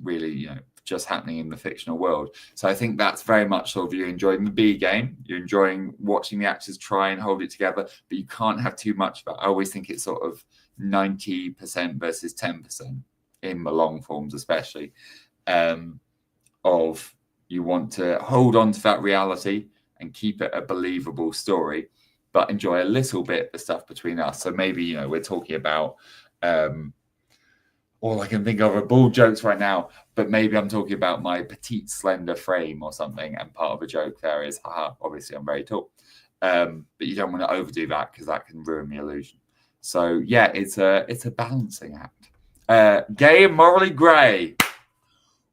[SPEAKER 1] really, just happening in the fictional world. So I think that's very much sort of you're enjoying the B game, you're enjoying watching the actors try and hold it together, but you can't have too much of it. I always think it's sort of 90% versus 10% in the long forms, especially, of you want to hold on to that reality and keep it a believable story, but enjoy a little bit the stuff between us. So maybe, we're talking about, all I can think of are bull jokes right now, but maybe I'm talking about my petite, slender frame or something, and part of the joke there is, obviously I'm very tall. But you don't want to overdo that because that can ruin the illusion. So yeah, it's a balancing act. Gay and Morally Grey.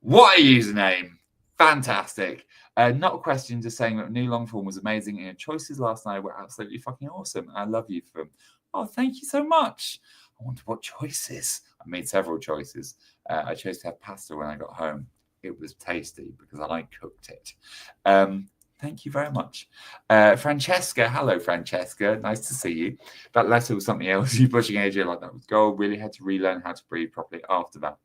[SPEAKER 1] What a username. Fantastic. Not a question, just saying that the new long form was amazing and your choices last night were absolutely fucking awesome. I love you for them. Oh, thank you so much. I wonder what choices. I made several choices. I chose to have pasta when I got home. It was tasty because I cooked it. Thank you very much. Francesca. Hello, Francesca. Nice to see you. That letter was something else. You pushing AJ like that was gold. Really had to relearn how to breathe properly after that.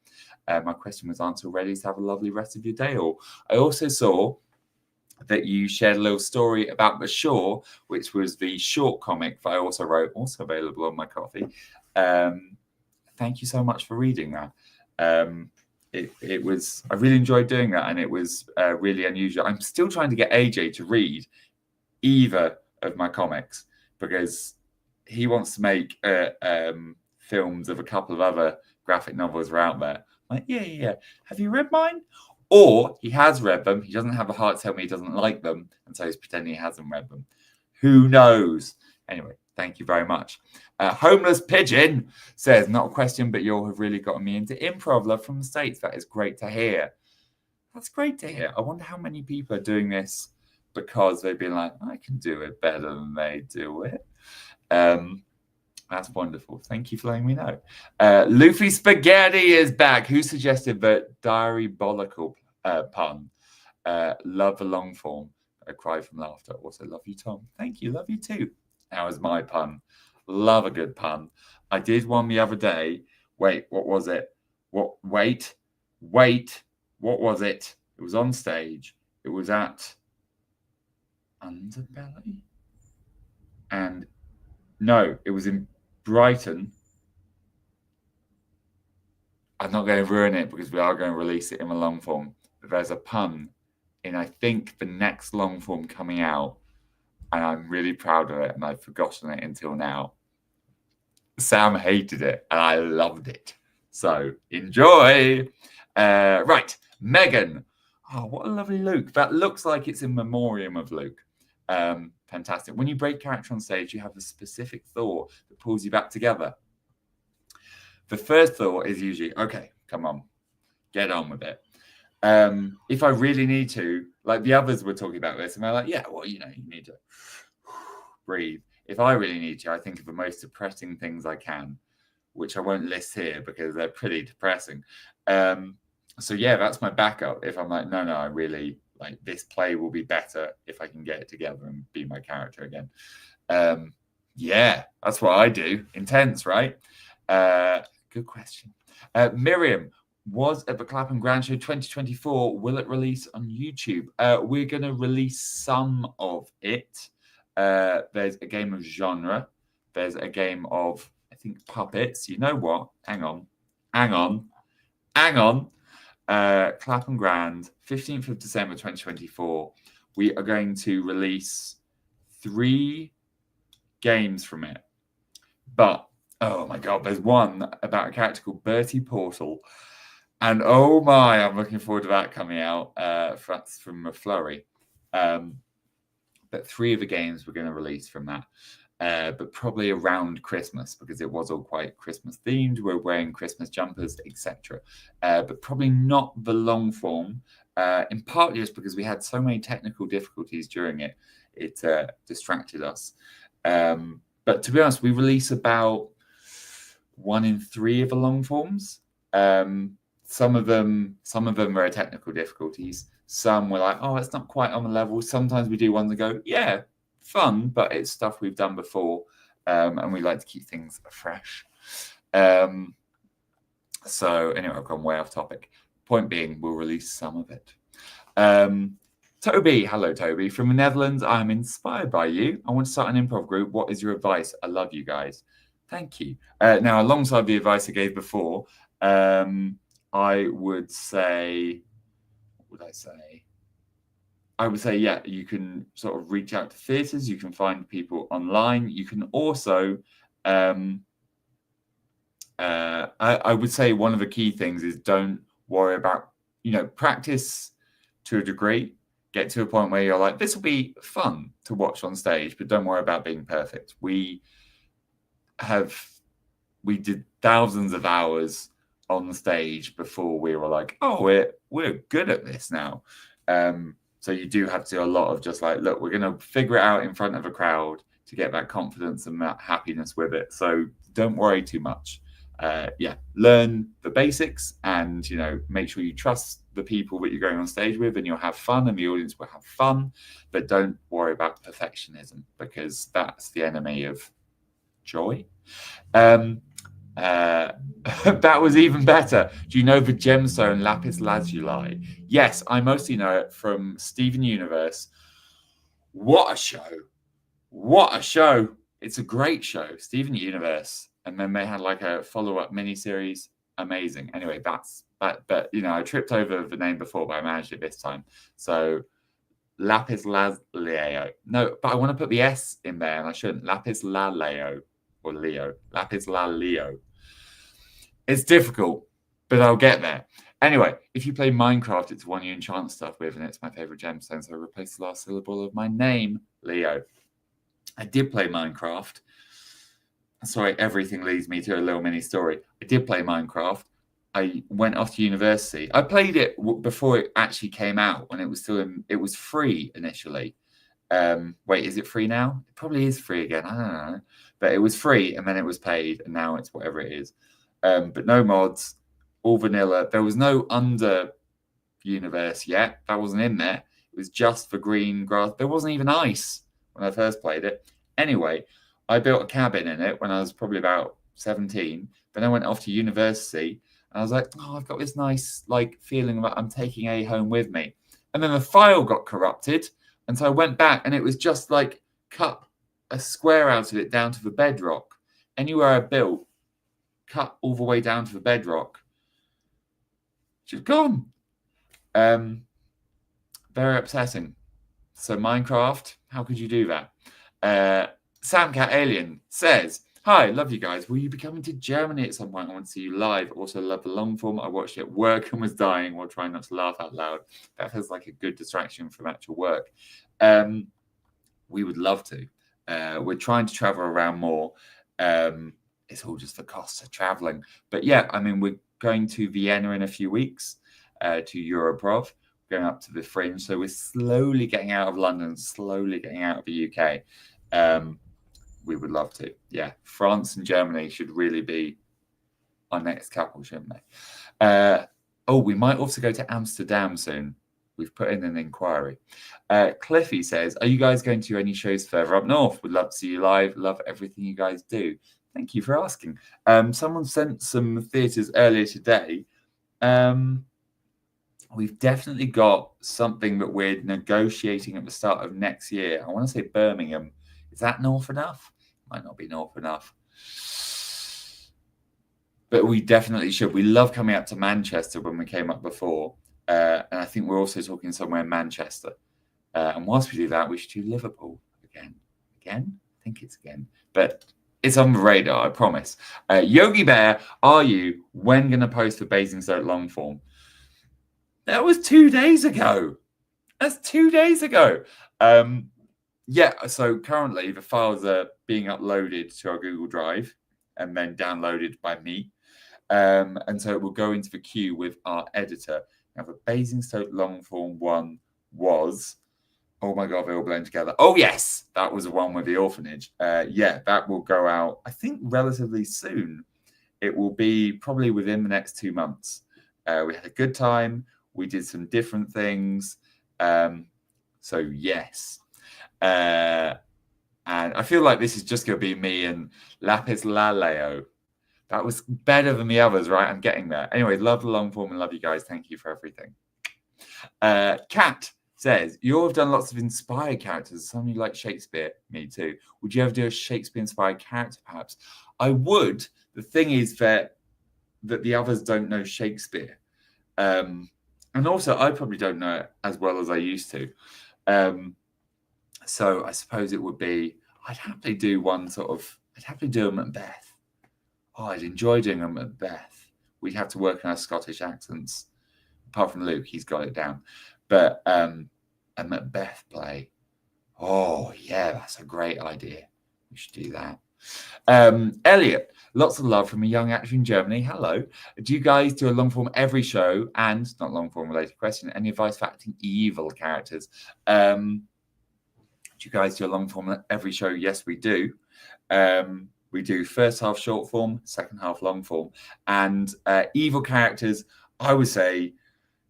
[SPEAKER 1] My question was answered already. So have a lovely rest of your day all. I also saw that you shared a little story about The Shore, which was the short comic that I also wrote, also available on my coffee. Thank you so much for reading that. It was, I really enjoyed doing that, and it was really unusual. I'm still trying to get AJ to read either of my comics because he wants to make films of a couple of other graphic novels are out there. I'm like, yeah. Have you read mine? Or he has read them. He doesn't have the heart to tell me he doesn't like them, and so he's pretending he hasn't read them. Who knows? Anyway, thank you very much. Homeless Pigeon says, not a question, but you all have really gotten me into improv. Love from the States. That is great to hear. That's great to hear. I wonder how many people are doing this because they've been like, I can do it better than they do it. That's wonderful. Thank you for letting me know. Luffy Spaghetti is back. Who suggested the diabolical pun? Love the long form. I cry from laughter. Also, love you, Tom. Thank you. Love you too. That was my pun. Love a good pun. I did one the other day. Wait, what was it? Wait. What was it? It was on stage. It was at Underbelly. And no, it was in Brighton. I'm not going to ruin it because we are going to release it in a long form. But there's a pun in, I think, the next long form coming out. And I'm really proud of it. And I've forgotten it until now. Sam hated it and I loved it. So enjoy. Right. Megan. Oh, what a lovely Luke. That looks like it's in memoriam of Luke. Fantastic. When you break character on stage, you have a specific thought that pulls you back together. The first thought is usually, okay, come on, get on with it. If I really need to, like the others were talking about this, and they're like, yeah, well, you need to breathe. If I really need to, I think of the most depressing things I can, which I won't list here because they're pretty depressing. So yeah, that's my backup. If I'm like, no, I really like this play will be better if I can get it together and be my character again. Yeah, that's what I do. Intense, right? Good question. Miriam, was at the Clapham Grand Show 2024. Will it release on YouTube? We're going to release some of it. There's a game of genre. There's a game of, I think, puppets. You know what? Hang on. Clapham Grand, 15th of December 2024. We are going to release 3 games from it. But, oh my God, there's one about a character called Bertie Portal. And oh my, I'm looking forward to that coming out. That's from McFlurry. But 3 of the games we're going to release from that. But probably around Christmas because it was all quite Christmas themed. We're wearing Christmas jumpers, etc. But probably not the long form, in part just because we had so many technical difficulties during it. It distracted us. But to be honest, we release about 1 in 3 of the long forms. Some of them were technical difficulties. Some were like, oh, it's not quite on the level. Sometimes we do ones and go, yeah, fun, but it's stuff we've done before, and we like to keep things fresh. So anyway, I've gone way off topic. Point being, we'll release some of it. Toby, hello Toby, from the Netherlands. I'm inspired by you. I want to start an improv group. What is your advice? I love you guys. Thank you. Now, alongside the advice I gave before, I would say, what would I say? I would say, yeah, you can sort of reach out to theatres. You can find people online. You can also, I would say one of the key things is don't worry about, practice to a degree. Get to a point where you're like, this will be fun to watch on stage, but don't worry about being perfect. We did thousands of hours on the stage before we were like, oh, we're good at this now. So you do have to do a lot of just like, look, we're going to figure it out in front of a crowd to get that confidence and that happiness with it. So don't worry too much. Learn the basics and, make sure you trust the people that you're going on stage with and you'll have fun and the audience will have fun. But don't worry about perfectionism because that's the enemy of joy. That was even better. Do you know the gemstone lapis lazuli? Yes, I mostly know it from Steven Universe. What a show. It's a great show. Steven Universe, and then they had like a follow-up mini-series. Amazing. Anyway, but you know, I tripped over the name before, but I managed it this time. So Lapis Lazuli. No, but I want to put the S in there, and I shouldn't. Lapis Lazuli or Leo. Lapis Lazuli. It's difficult, but I'll get there. Anyway, if you play Minecraft, it's one you enchant stuff with, and it's my favorite gemstone, so I replace the last syllable of my name, Leo. I did play Minecraft. Sorry, everything leads me to a little mini story. I did play Minecraft. I went off to university. I played it before it actually came out, when it was still it was free initially. Wait, is it free now? It probably is free again. I don't know. But it was free, and then it was paid, and now it's whatever it is. But no mods, all vanilla. There was no under universe yet. That wasn't in there. It was just for green grass. There wasn't even ice when I first played it. Anyway, I built a cabin in it when I was probably about 17. Then I went off to university, and I was like, oh, I've got this nice like feeling that I'm taking A home with me. And then the file got corrupted, and so I went back, and it was just like cut a square out of it down to the bedrock. Anywhere I built, cut all the way down to the bedrock. Just gone. Very upsetting. So Minecraft, how could you do that? Samcat Alien says, hi, love you guys. Will you be coming to Germany at some point? I want to see you live. Also love the long form. I watched it at work and was dying while trying not to laugh out loud. That feels like a good distraction from actual work. We would love to. We're trying to travel around more. It's all just the cost of traveling. But yeah, I mean, we're going to Vienna in a few weeks, to Improv, going up to the Fringe. So we're slowly getting out of London, slowly getting out of the UK. We would love to. Yeah, France and Germany should really be our next couple, shouldn't they? We might also go to Amsterdam soon. We've put in an inquiry. Cliffy says, are you guys going to any shows further up north? Would love to see you live. Love everything you guys do. Thank you for asking. Someone sent some theatres earlier today. We've definitely got something that we're negotiating at the start of next year. I want to say Birmingham. Is that north enough? Might not be north enough. But we definitely should. We love coming up to Manchester when we came up before. And I think we're also talking somewhere in Manchester. And whilst we do that, we should do Liverpool again. Again? I think it's again. But it's on the radar, I promise. Yogi Bear, are you when going to post for Basingstoke long form? That was 2 days ago. That's 2 days ago. Yeah, so currently the files are being uploaded to our Google Drive and then downloaded by me. And so it will go into the queue with our editor. Now, the Basingstoke long form one was, oh my God, they all blend together. Oh, yes, that was the one with the orphanage. Yeah, that will go out, I think, relatively soon. It will be probably within the next 2 months. We had a good time. We did some different things. So, yes. And I feel like this is just going to be me and Lapis Lazuli. That was better than the others, right? I'm getting there. Anyway, love the long form and love you guys. Thank you for everything. Kat says, you all have done lots of inspired characters. Some of you like Shakespeare. Me too. Would you ever do a Shakespeare-inspired character, perhaps? I would. The thing is that the others don't know Shakespeare. And also, I probably don't know it as well as I used to. So I suppose it would be, I'd happily do a Macbeth. Oh, I'd enjoy doing a Macbeth. We'd have to work on our Scottish accents. Apart from Luke, he's got it down. But a Macbeth play. Oh, yeah, that's a great idea. We should do that. Elliot, lots of love from a young actor in Germany. Hello. Do you guys do a long form every show? And, not long form related question, any advice for acting evil characters? Do you guys do a long form every show? Yes, we do. We do first half short form, second half long form. And evil characters, I would say,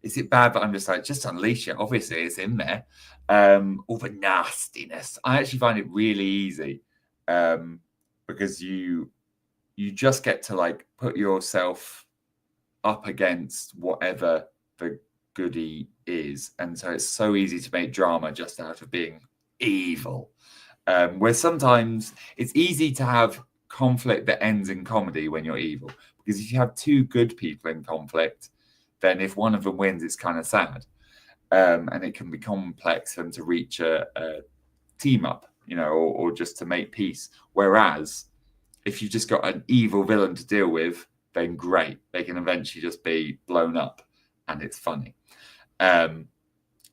[SPEAKER 1] is it bad that I'm just unleash it? Obviously, it's in there. All the nastiness. I actually find it really easy because you just get to like put yourself up against whatever the goodie is. And so it's so easy to make drama just out of being evil. Where sometimes it's easy to have conflict that ends in comedy when you're evil. Because if you have two good people in conflict, then if one of them wins, it's kind of sad. And it can be complex for them to reach a team up, or just to make peace. Whereas if you've just got an evil villain to deal with, then great. They can eventually just be blown up and it's funny.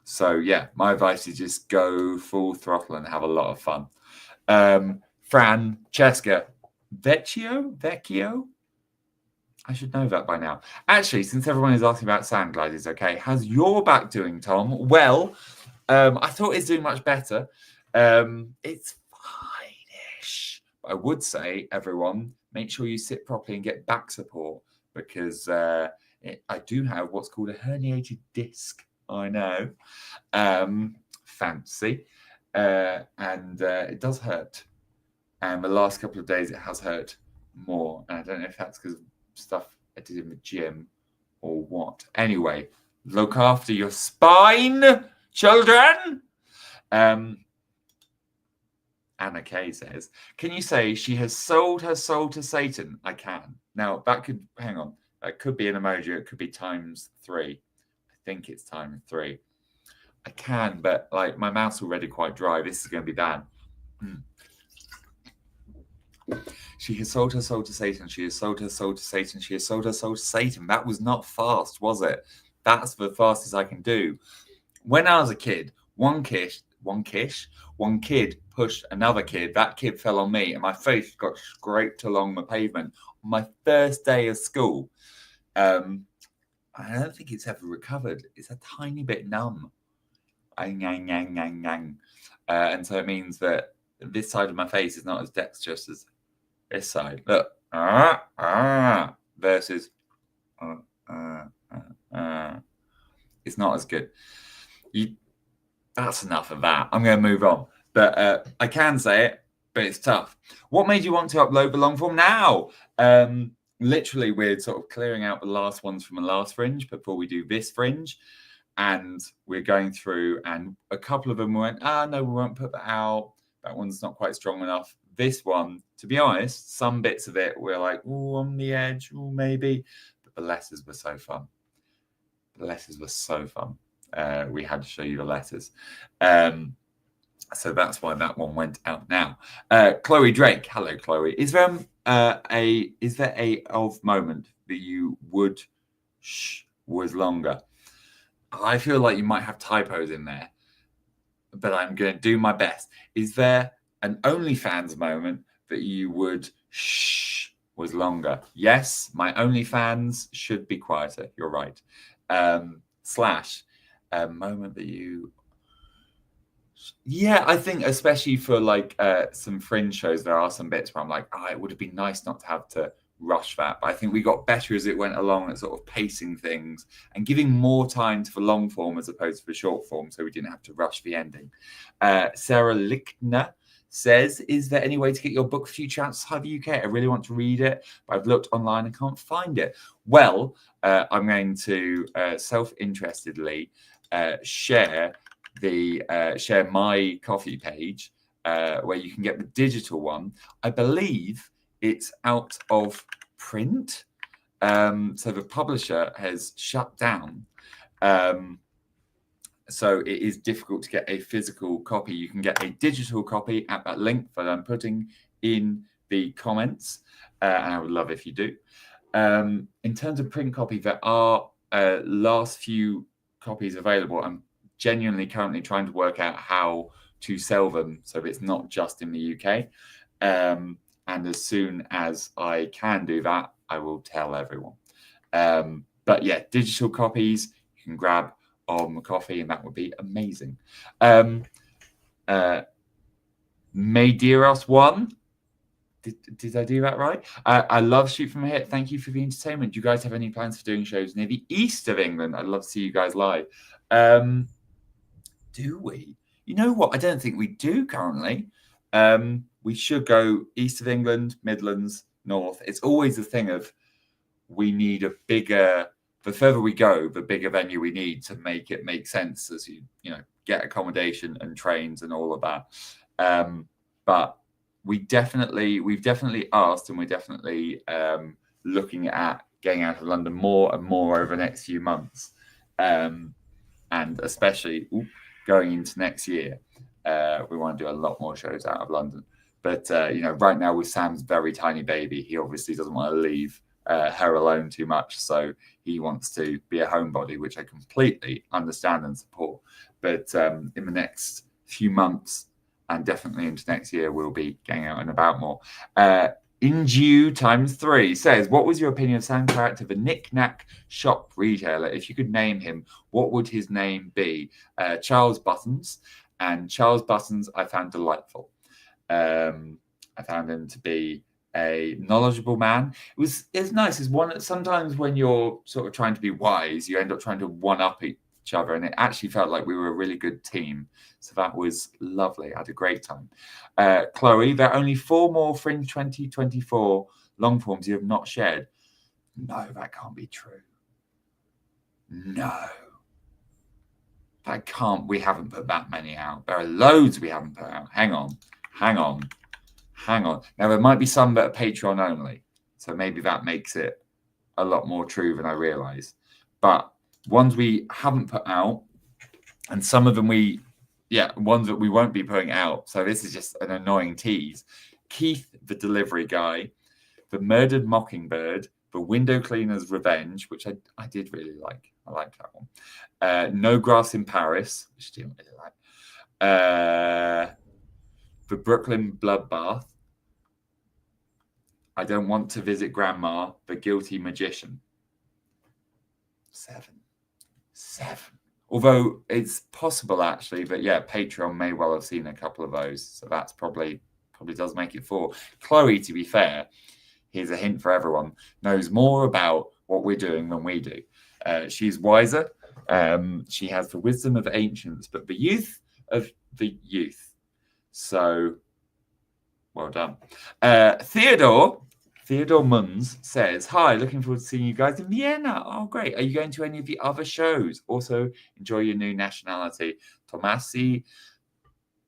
[SPEAKER 1] So yeah, my advice is just go full throttle and have a lot of fun. Francesca Vecchio? I should know that by now. Actually, since everyone is asking about sand gliders, okay, how's your back doing, Tom? Well, I thought it's doing much better. It's fine-ish. I would say, everyone, make sure you sit properly and get back support, because I do have what's called a herniated disc. I know. Fancy. And it does hurt. And the last couple of days it has hurt more. And I don't know if that's because of stuff I did in the gym or what. Anyway, look after your spine, children. Anna Kay says, can you say she has sold her soul to Satan? I can. Now, that could be an emoji. It could be times 3. I think it's times 3. I can, but like my mouth's already quite dry. This is going to be bad. She has sold her soul to Satan. She has sold her soul to Satan. She has sold her soul to Satan. That was not fast, was it? That's the fastest I can do. When I was a kid, one kid pushed another kid. That kid fell on me, and my face got scraped along the pavement on my first day of school. I don't think it's ever recovered. It's a tiny bit numb. And so it means that this side of my face is not as dexterous as this side. Look, versus it's not as good. That's enough of that. I'm going to move on. But I can say it, but it's tough. What made you want to upload the long form now? Literally, we're sort of clearing out the last ones from the last fringe before we do this fringe. And we're going through, and a couple of them went, no, we won't put that out. That one's not quite strong enough. This one, to be honest, some bits of it were like, on the edge, maybe. But the letters were so fun. We had to show you the letters. So that's why that one went out now. Chloe Drake. Hello, Chloe. Is there a of moment that you would was longer? I feel like you might have typos in there, but I'm going to do my best. Is there an OnlyFans moment that you would was longer? Yes, my OnlyFans should be quieter. You're right. Slash moment that you... Yeah, I think especially for like some fringe shows, there are some bits where I'm like, it would have been nice not to have to rush that. But I think we got better as it went along at sort of pacing things and giving more time to the long form as opposed to the short form, so we didn't have to rush the ending. Sarah Lichtner says, is there any way to get your book Future outside the UK? I really want to read it, but I've looked online and can't find it. Well, I'm going to self-interestedly share my coffee page where you can get the digital one. I believe it's out of print. So the publisher has shut down. So it is difficult to get a physical copy. You can get a digital copy at that link that I'm putting in the comments. And I would love if you do. In terms of print copy, there are last few copies available. I'm genuinely currently trying to work out how to sell them so it's not just in the UK. And as soon as I can do that, I will tell everyone. But yeah, digital copies you can grab on the coffee, and that would be amazing. Mayderos 1. Did I do that right? I love Shoot From Here. Thank you for the entertainment. Do you guys have any plans for doing shows near the east of England? I'd love to see you guys live. Do we? You know what? I don't think we do currently. We should go east of England, Midlands, North. It's always a thing of we need a bigger, the further we go, the bigger venue we need to make it make sense as you get accommodation and trains and all of that. But we've definitely asked, and we're definitely looking at getting out of London more and more over the next few months, and especially going into next year. We want to do a lot more shows out of London. But right now with Sam's very tiny baby, he obviously doesn't want to leave her alone too much. So he wants to be a homebody, which I completely understand and support. But in the next few months and definitely into next year, we'll be getting out and about more. Inju ×3 says, what was your opinion of Sam's character, the knick-knack shop retailer? If you could name him, what would his name be? Charles Buttons. And Charles Buttons I found delightful. I found him to be a knowledgeable man. It's nice. It's one sometimes when you're sort of trying to be wise, you end up trying to one-up each other, and it actually felt like we were a really good team. So that was lovely. I had a great time. Chloe, there are only 4 more Fringe 2024 long forms you have not shared. No, that can't be true. No. We haven't put that many out. There are loads we haven't put out. Hang on. Now, there might be some that are Patreon only. So maybe that makes it a lot more true than I realize. But ones we haven't put out, and some of them ones that we won't be putting out. So this is just an annoying tease. Keith, the delivery guy, the Murdered Mockingbird, the Window Cleaner's Revenge, which I did really like. I liked that one. No Grass in Paris, which I didn't really like. The Brooklyn Bloodbath. I Don't Want to Visit Grandma, The Guilty Magician. 7. Although it's possible, actually, but Patreon may well have seen a couple of those. So that's probably does make it 4. Chloe, to be fair, here's a hint for everyone, knows more about what we're doing than we do. She's wiser. She has the wisdom of ancients, but the youth of the youth. So, well done. Theodore Munz says, hi, looking forward to seeing you guys in Vienna. Oh, great. Are you going to any of the other shows? Also, enjoy your new nationality. Tomasi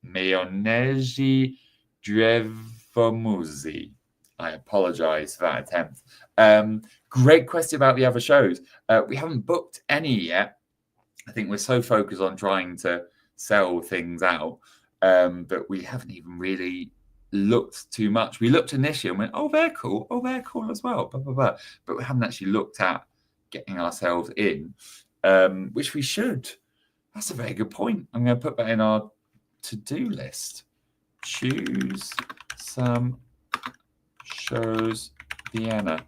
[SPEAKER 1] Meonegi Drevomuzi. I apologize for that attempt. Great question about the other shows. We haven't booked any yet. I think we're so focused on trying to sell things out that we haven't even really looked too much. We looked initially and went, oh, they're cool. Oh, they're cool as well. Blah, blah, blah. But we haven't actually looked at getting ourselves in, which we should. That's a very good point. I'm going to put that in our to-do list. Choose some shows Vienna.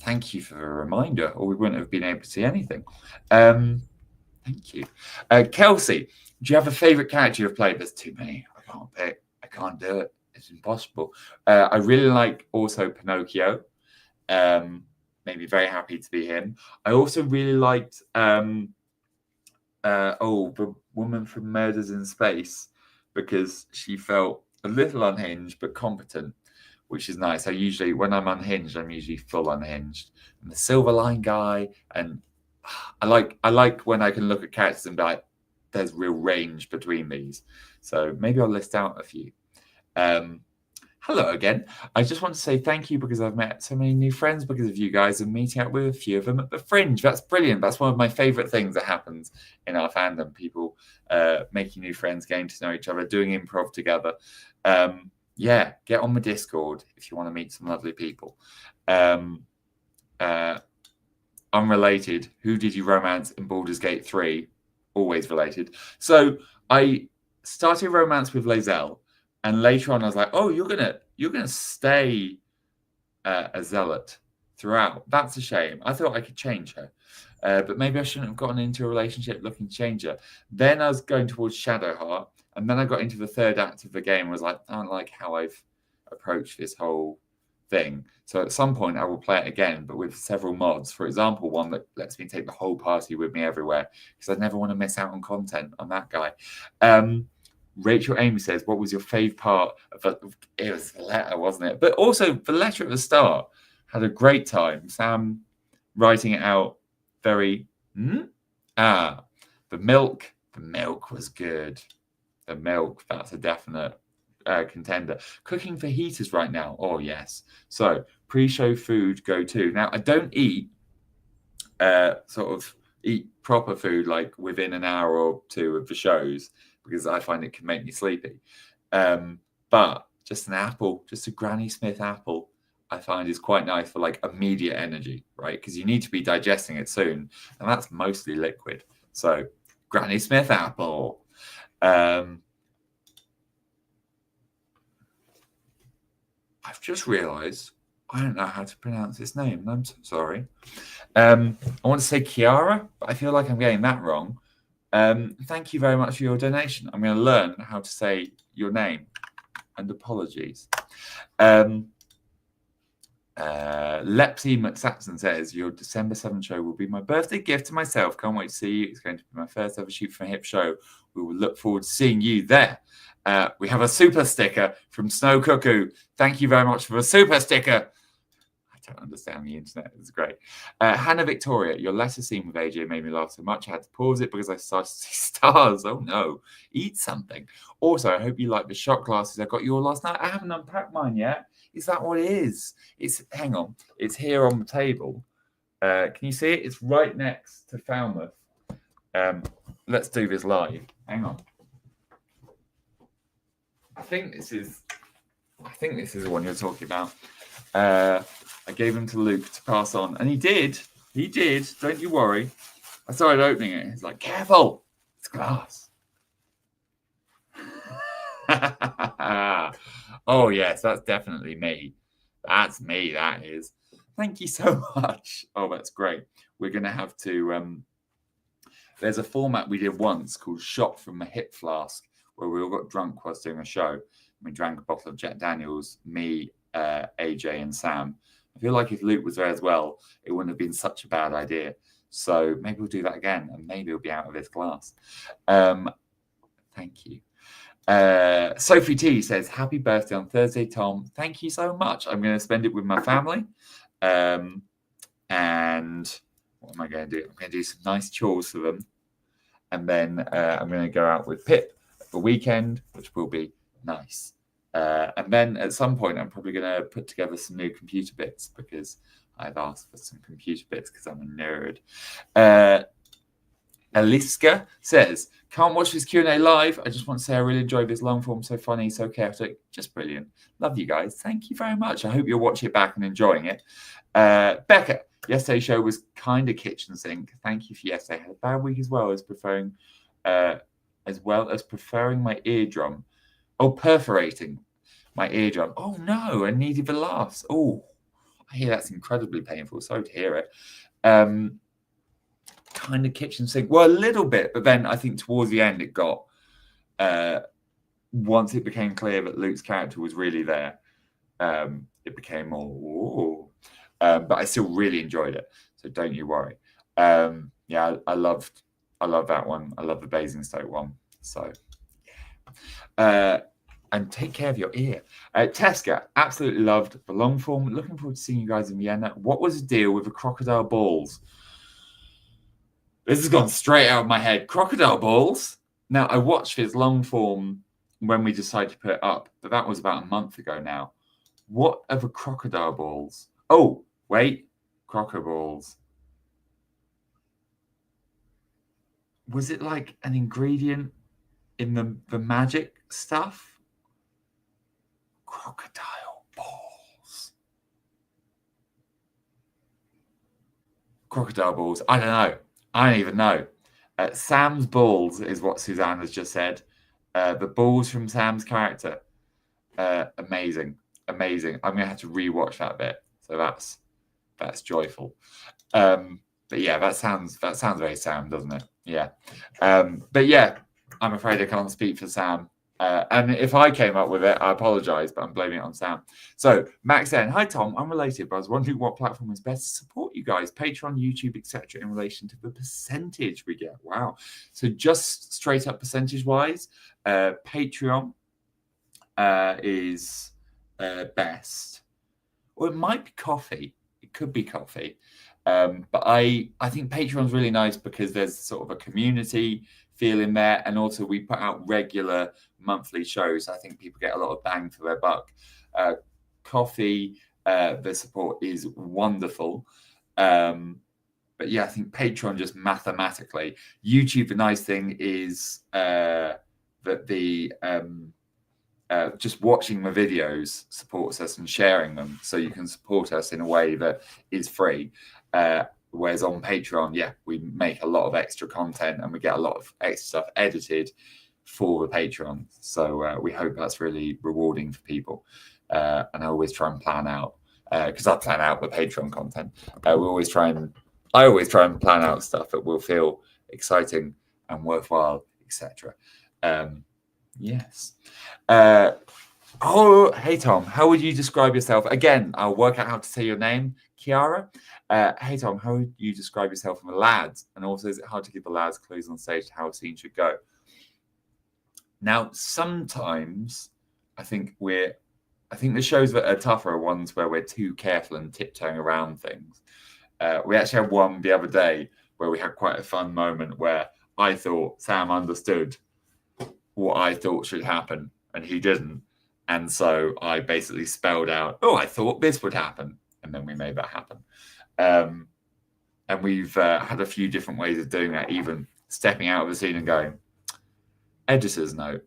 [SPEAKER 1] Thank you for the reminder, or we wouldn't have been able to see anything. Thank you. Kelsey, do you have a favourite character you've played? There's too many. I can't pick. I can't do it. It's impossible. I really like also Pinocchio. Made me very happy to be him. I also really liked the woman from Murders in Space, because she felt a little unhinged but competent, which is nice. When I'm unhinged, I'm usually full unhinged. And the Silver Line guy, and I like when I can look at characters and be like, there's real range between these. So maybe I'll list out a few. Hello again. I just want to say thank you, because I've met so many new friends because of you guys, and meeting up with a few of them at the Fringe. That's brilliant. That's one of my favorite things that happens in our fandom. People making new friends, getting to know each other, doing improv together. Get on the Discord if you want to meet some lovely people. Unrelated, who did you romance in Baldur's Gate 3? Always related. So I started romance with Lae'zel, and later on I was like, oh, you're gonna stay a zealot throughout. That's a shame. I thought I could change her, but maybe I shouldn't have gotten into a relationship looking to change her. Then I was going towards Shadowheart, and then I got into the third act of the game and was like, I don't like how I've approached this whole thing. So at some point I will play it again, but with several mods. For example, one that lets me take the whole party with me everywhere, because I never want to miss out on content on that guy. Rachel Amy says, what was your fave part of it? Was the letter, wasn't it? But also the letter at the start. Had a great time. Sam writing it out very the milk was good. The milk, that's a definite. contender. Cooking for heaters right now. Oh, yes. So pre-show food go to. Now, I don't eat eat proper food like within an hour or two of the shows because I find it can make me sleepy. But just an apple, just a Granny Smith apple, I find is quite nice for like immediate energy, right? Because you need to be digesting it soon, and that's mostly liquid. So Granny Smith apple. I've just realised I don't know how to pronounce his name, and I'm so sorry. I want to say Kiara, but I feel like I'm getting that wrong. Thank you very much for your donation. I'm going to learn how to say your name, and apologies. Lepsy McSaxon says, your December 7th show will be my birthday gift to myself. Can't wait to see you. It's going to be my first ever Shoot from a Hip show. We will look forward to seeing you there. We have a super sticker from Snow Cuckoo. Thank you very much for the super sticker. I don't understand the internet. It's great. Hannah Victoria, your letter scene with AJ made me laugh so much I had to pause it because I started to see stars. Oh no, eat something. Also, I hope you like the shot glasses I got you all last night. I haven't unpacked mine yet. Is that what it is? Hang on. It's here on the table. Can you see it? It's right next to Falmouth. Let's do this live. Hang on. I think this is the one you're talking about. I gave them to Luke to pass on, and he did. He did. Don't you worry. I started opening it. He's like, "Careful, it's glass." Oh yes, that's definitely me. That's me. That is. Thank you so much. Oh, that's great. We're gonna have to. There's a format we did once called Shot from a Hip Flask, where we all got drunk whilst doing a show. We drank a bottle of Jack Daniels, me, AJ, and Sam. I feel like if Luke was there as well, it wouldn't have been such a bad idea. So maybe we'll do that again, and maybe it'll be out of this glass. Thank you. Sophie T says, happy birthday on Thursday, Tom. Thank you so much. I'm going to spend it with my family. And what am I going to do? I'm going to do some nice chores for them. And then I'm going to go out with Pip for the weekend, which will be nice. And then at some point, I'm probably going to put together some new computer bits because I've asked for some computer bits because I'm a nerd. Aliska says, can't watch this Q&A live. I just want to say I really enjoyed this long form. So funny, so chaotic. Just brilliant. Love you guys. Thank you very much. I hope you'll watch it back and enjoying it. Becca, yesterday's show was kind of kitchen sink. Thank you for yesterday. I had a bad week as well as preferring my eardrum. Oh, perforating my eardrum. Oh no, I needed the laughs. Oh, I hear that's incredibly painful. Sorry to hear it. Kind of kitchen sink. Well, a little bit, but then I think towards the end it got. Once it became clear that Luke's character was really there, it became more. But I still really enjoyed it, so don't you worry. Yeah, I love that one. I love the Basingstoke one. So, and take care of your ear. Teska, absolutely loved the long form. Looking forward to seeing you guys in Vienna. What was the deal with the crocodile balls? This has gone straight out of my head. Crocodile balls. Now, I watched his long form when we decided to put it up, but that was about a month ago now. What are the crocodile balls? Oh, wait. Crocodile balls. Was it like an ingredient in the magic stuff? Crocodile balls. Crocodile balls. I don't know. I don't even know. Sam's balls is what Suzanne has just said. The balls from Sam's character. Amazing. Amazing. I'm going to have to rewatch that bit. So that's joyful. But yeah, that sounds very Sam, doesn't it? Yeah. But yeah, I'm afraid I can't speak for Sam. And if I came up with it, I apologize, but I'm blaming it on Sam. So Max N, hi Tom, I'm related, but I was wondering what platform is best to support you guys, Patreon, YouTube, etc., in relation to the percentage we get. Wow. So just straight up percentage wise, Patreon is best. Or it might be coffee. It could be coffee. But I think Patreon's really nice because there's sort of a community feeling there. And also we put out regular monthly shows. I think people get a lot of bang for their buck. Coffee, the support is wonderful. But yeah, I think Patreon just mathematically. YouTube, the nice thing is that the just watching the videos supports us and sharing them, so you can support us in a way that is free. Whereas on Patreon, yeah, we make a lot of extra content and we get a lot of extra stuff edited for the Patreon. So we hope that's really rewarding for people. And I always try and plan out, because I plan out the Patreon content. I always try and plan out stuff that will feel exciting and worthwhile, etc. Yes. Oh, hey Tom, how would you describe yourself? Again, I'll work out how to say your name, Kiara. Hey Tom, how would you describe yourself in the lads? And also, is it hard to give the lads clues on stage to how a scene should go? Now, sometimes I think the shows that are tougher are ones where we're too careful and tiptoeing around things. We actually had one the other day where we had quite a fun moment where I thought Sam understood what I thought should happen and he didn't. And so I basically spelled out, oh, I thought this would happen. And then we made that happen. And we've had a few different ways of doing that, even stepping out of the scene and going, editor's note,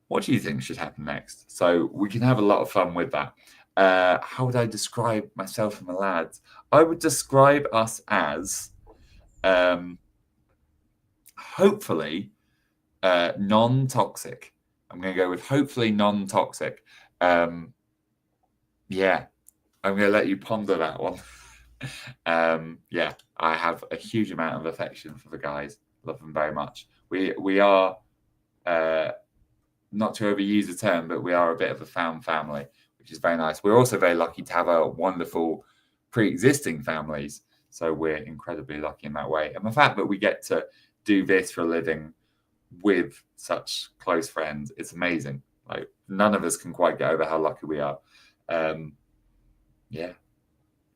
[SPEAKER 1] what do you think should happen next? So we can have a lot of fun with that. How would I describe myself and the lads? I would describe us as hopefully non-toxic. I'm going to go with hopefully non-toxic. Yeah, I'm going to let you ponder that one. Yeah, I have a huge amount of affection for the guys. Love them very much. We are, not to overuse the term, but we are a bit of a found family, which is very nice. We're also very lucky to have a wonderful pre-existing families. So we're incredibly lucky in that way. And the fact that we get to do this for a living with such close friends, it's amazing. Like, none of us can quite get over how lucky we are. Yeah.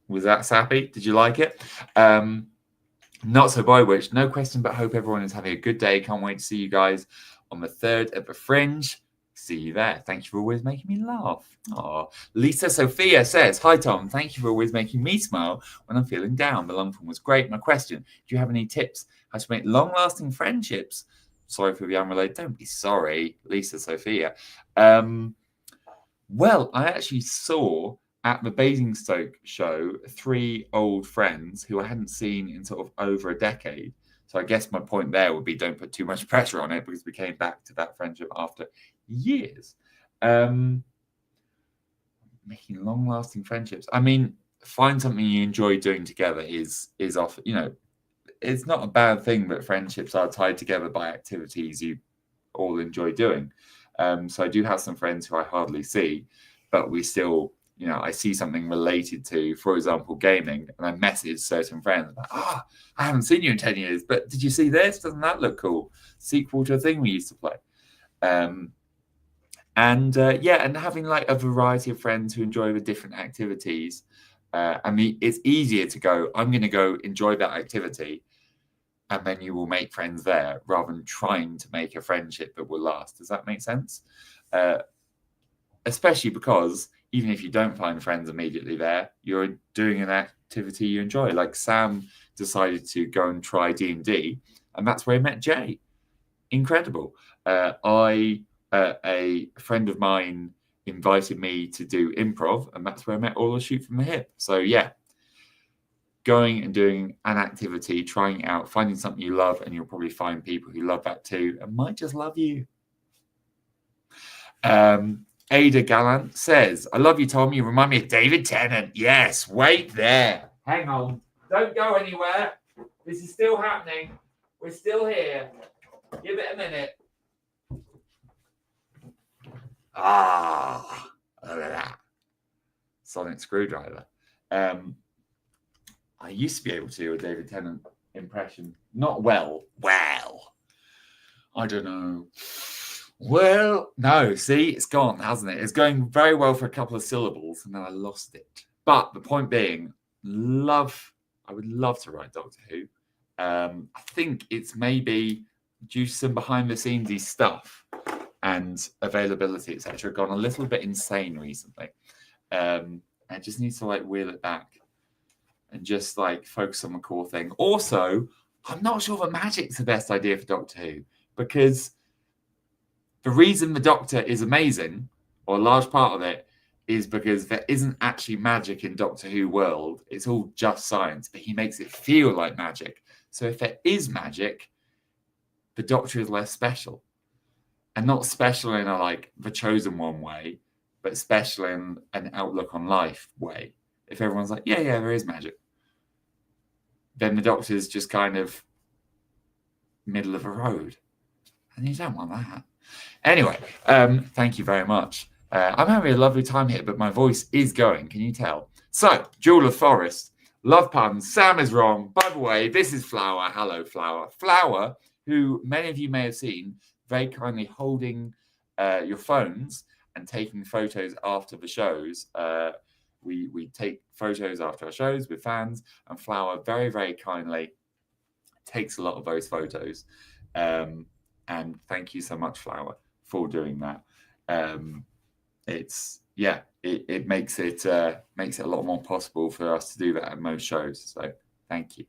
[SPEAKER 1] Was that sappy? Did you like it? Not so by which, no question, but hope everyone is having a good day. Can't wait to see you guys on the 3rd at the Fringe. See you there. Thank you for always making me laugh. Oh, Lisa Sophia says, hi, Tom. Thank you for always making me smile when I'm feeling down. The long form was great. My question, do you have any tips how to make long-lasting friendships? Sorry for the unrelated. Don't be sorry, Lisa Sophia. Well, I actually saw at the Basingstoke show 3 old friends who I hadn't seen in sort of over a decade. So I guess my point there would be don't put too much pressure on it, because we came back to that friendship after years. Making long-lasting friendships. I mean, find something you enjoy doing together is often, it's not a bad thing that friendships are tied together by activities you all enjoy doing. So I do have some friends who I hardly see, but we still, I see something related to, for example, gaming, and I message certain friends like, I haven't seen you in 10 years, but did you see this? Doesn't that look cool? Sequel to a thing we used to play. And having like a variety of friends who enjoy the different activities. It's easier to go, I'm going to go enjoy that activity, and then you will make friends there, rather than trying to make a friendship that will last. Does that make sense? Especially because even if you don't find friends immediately there, you're doing an activity you enjoy. Like Sam decided to go and try D&D, and that's where he met Jay. Incredible. A friend of mine invited me to do improv, and that's where I met all the Shoot from the Hip. So yeah, going and doing an activity, trying it out, finding something you love, and you'll probably find people who love that too and might just love you. Ada Gallant says, I love you, Tom. You remind me of David Tennant. Yes, wait there. Hang on. Don't go anywhere. This is still happening. We're still here. Give it a minute. Look at that. Sonic screwdriver. I used to be able to do a David Tennant impression. Not well. Well, I don't know. Well, no, see, it's gone, hasn't it? It's going very well for a couple of syllables, and then I lost it. But the point being, I would love to write Doctor Who. I think it's maybe due to some behind the scenesy stuff and availability, etc., gone a little bit insane recently. I just need to like wheel it back and just like focus on the core thing. Also, I'm not sure that magic's the best idea for Doctor Who, because the reason the Doctor is amazing, or a large part of it, is because there isn't actually magic in Doctor Who world. It's all just science, but he makes it feel like magic. So if there is magic, the Doctor is less special. And not special in a like the chosen one way, but special in an outlook on life way. If everyone's like, yeah, there is magic, then the Doctor's just kind of middle of the road. And you don't want that. Anyway, thank you very much. I'm having a lovely time here, but my voice is going. Can you tell? So, Jewel of Forest, love puns. Sam is wrong. By the way, this is Flower. Hello, Flower. Flower, who many of you may have seen, very kindly holding your phones and taking photos after the shows. We take photos after our shows with fans, and Flower very, very kindly takes a lot of those photos. And thank you so much, Flower, for doing that. It makes it a lot more possible for us to do that at most shows. So thank you.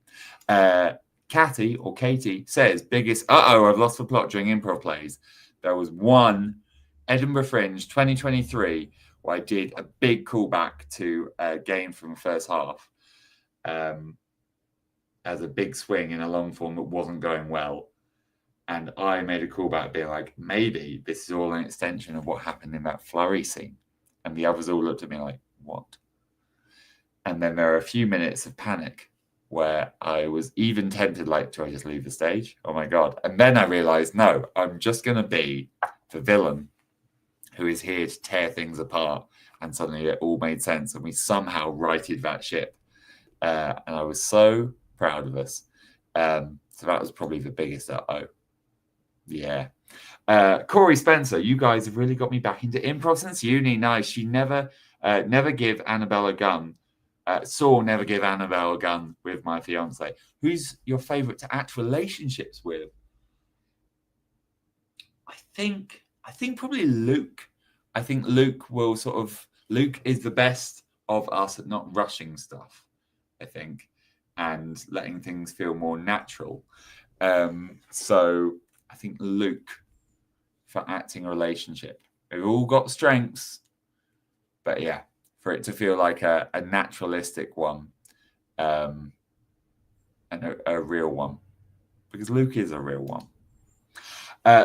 [SPEAKER 1] Catty or Katie says, biggest I've lost the plot during improv plays. There was one Edinburgh Fringe 2023 where I did a big callback to a game from the first half as a big swing in a long form that wasn't going well. And I made a callback being like, maybe this is all an extension of what happened in that flurry scene. And the others all looked at me like, what? And then there are a few minutes of panic where I was even tempted, like, do I just leave the stage? Oh my God. And then I realized, no, I'm just going to be the villain who is here to tear things apart. And suddenly it all made sense. And we somehow righted that ship. And I was so proud of us. So that was probably the biggest uh-oh. Yeah. Corey Spencer, you guys have really got me back into improv since uni. Nice. You never give Annabelle a gun. Saw never give Annabelle a gun with my fiance. Who's your favorite to act relationships with? I think probably Luke. I think Luke is the best of us at not rushing stuff, I think, and letting things feel more natural. So I think Luke for acting a relationship. We've all got strengths, but yeah, for it to feel like a naturalistic one, and a real one, because Luke is a real one.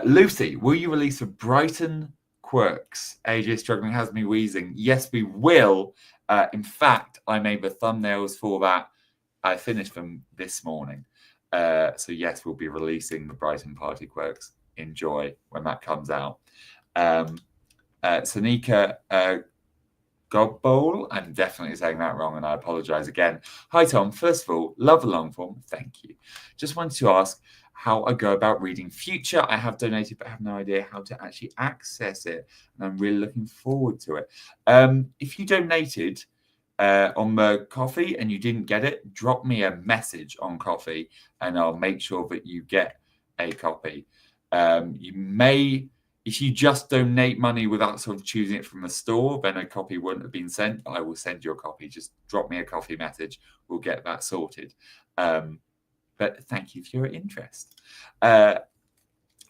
[SPEAKER 1] Lucy, will you release a Brighton Quirks? AJ struggling has me wheezing. Yes, we will. In fact, I made the thumbnails for that. I finished them this morning. So yes, we'll be releasing the Brighton Party Quirks. Enjoy when that comes out. Sanika Godbowl, I'm definitely saying that wrong, and I apologize again. Hi Tom, first of all, love the long form. Thank you. Just wanted to ask how I go about reading Future. I have donated, but I have no idea how to actually access it, and I'm really looking forward to it. If you donated on the coffee and you didn't get it, drop me a message on coffee and I'll make sure that you get a copy. You may, if you just donate money without sort of choosing it from the store, then a copy wouldn't have been sent. I will send you a copy. Just drop me a coffee message. We'll get that sorted. But thank you for your interest.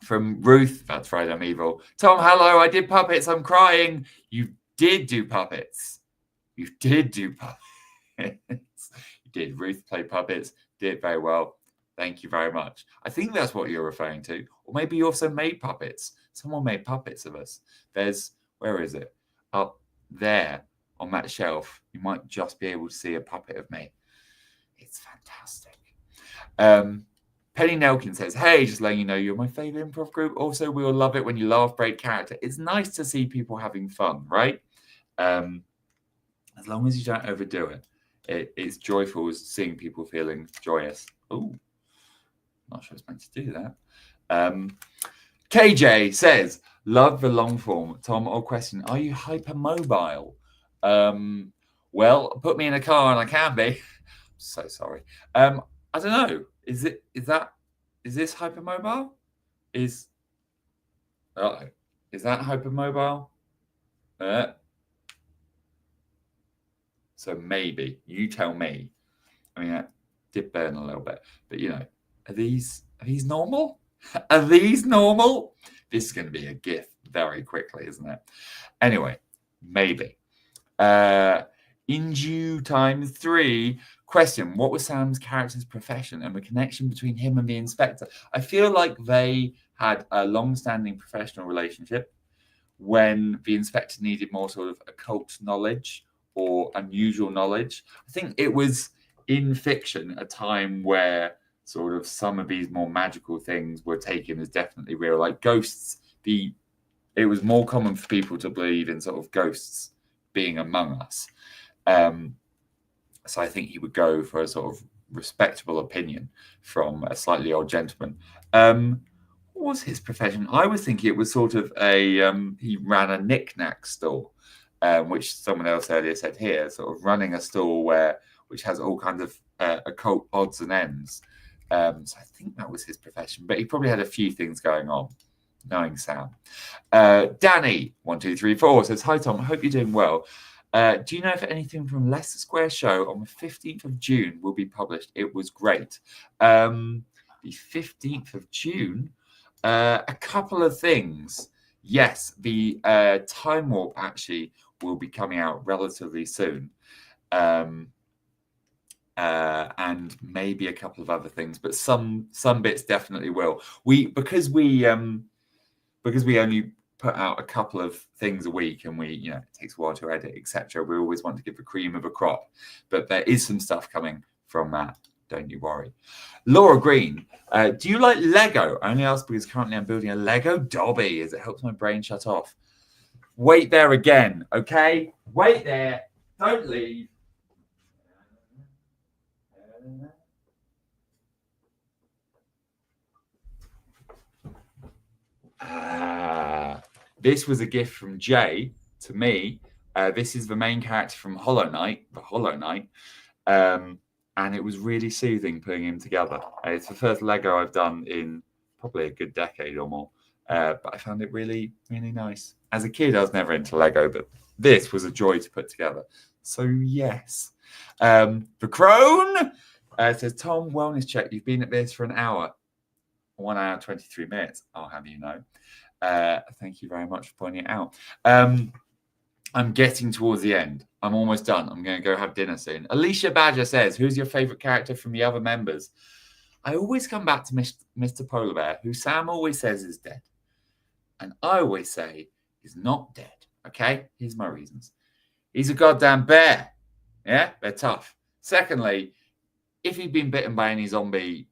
[SPEAKER 1] From Ruth, that's right, I'm evil. Tom, hello, I did puppets. I'm crying. You did do puppets. You did do puppets. You did. Ruth played puppets. Did very well. Thank you very much. I think that's what you're referring to. Or maybe you also made puppets. Someone made puppets of us. Where is it? Up there on that shelf. You might just be able to see a puppet of me. It's fantastic. Penny Nelkin says, hey, just letting you know you're my favorite improv group. Also, we will love it when you laugh, break character. It's nice to see people having fun, right? As long as you don't overdo it. It's joyful seeing people feeling joyous. Oh, not sure I was meant to do that. KJ says, love the long form. Tom, or question, are you hypermobile? Well, put me in a car and I can be. So sorry. I don't know. Is this hypermobile? is that hypermobile? So maybe you tell me. I mean, that did burn a little bit, but are these normal? Are these normal? This is going to be a GIF very quickly, isn't it? Anyway, maybe. Inju times 3. Question: what was Sam's character's profession and the connection between him and the inspector? I feel like they had a long-standing professional relationship when the inspector needed more sort of occult knowledge or unusual knowledge. I think it was in fiction a time where sort of some of these more magical things were taken as definitely real, like ghosts. It was more common for people to believe in sort of ghosts being among us. So I think he would go for a sort of respectable opinion from a slightly old gentleman. What was his profession? I was thinking it was sort of he ran a knick-knack store, which someone else earlier said here, sort of running a store which has all kinds of occult odds and ends. So I think that was his profession, but he probably had a few things going on, knowing Sam. Danny, 1234 says, "Hi Tom, I hope you're doing well. Do you know if anything from Leicester Square show on the 15th of June will be published? It was great." The 15th of June, a couple of things. Yes, the Time Warp actually will be coming out relatively soon. And maybe a couple of other things, but some bits definitely will. Because we only put out a couple of things a week, and it takes a while to edit, etc. We always want to give the cream of a crop, but there is some stuff coming from that. Don't you worry. Laura Green, do you like Lego? I only ask because currently I'm building a Lego Dobby as it helps my brain shut off. Wait there again, okay? Wait there. Don't leave. This was a gift from Jay to me. This is the main character from Hollow Knight, and it was really soothing putting him together. It's the first Lego I've done in probably a good decade or more, but I found it really, really nice. As a kid, I was never into Lego, but this was a joy to put together. So yes. The Crone says, "Tom, wellness check. You've been at this for an hour. 1 hour, 23 minutes. I'll have you know." Thank you very much for pointing it out. I'm getting towards the end. I'm almost done. I'm going to go have dinner soon. Alicia Badger says, "Who's your favorite character from the other members?" I always come back to Mr. Polar Bear, who Sam always says is dead. And I always say he's not dead. Okay? Here's my reasons. He's a goddamn bear. Yeah? They're tough. Secondly, if he'd been bitten by any zombie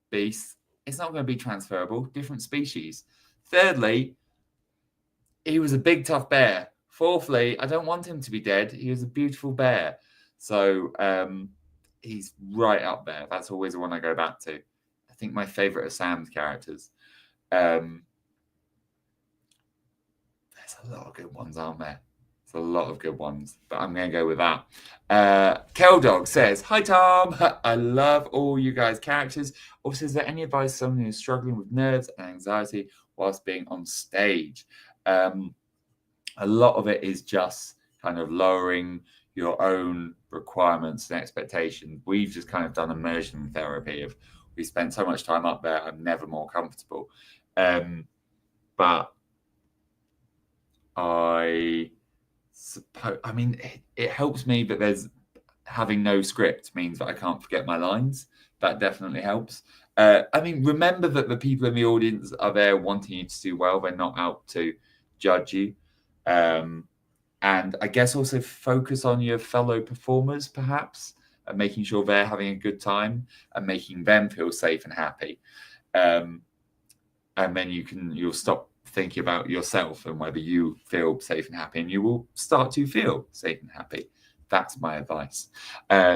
[SPEAKER 1] beast, it's not going to be transferable. Different species. Thirdly, he was a big, tough bear. Fourthly, I don't want him to be dead. He was a beautiful bear. So he's right up there. That's always the one I go back to. I think my favorite are Sam's characters. There's a lot of good ones, aren't there? There's a lot of good ones, but I'm going to go with that. Keldog says, "Hi, Tom. I love all you guys' characters. Also, is there any advice for someone who's struggling with nerves and anxiety whilst being on stage?" A lot of it is just kind of lowering your own requirements and expectations. We've just kind of done immersion therapy of we spent so much time up there, I'm never more comfortable. But I suppose, I mean, it helps me, but having no script means that I can't forget my lines. That definitely helps. I mean, remember that the people in the audience are there wanting you to do well. They're not out to judge you. And I guess also focus on your fellow performers, perhaps, and making sure they're having a good time and making them feel safe and happy. And then you'll stop thinking about yourself and whether you feel safe and happy, and you will start to feel safe and happy. That's my advice.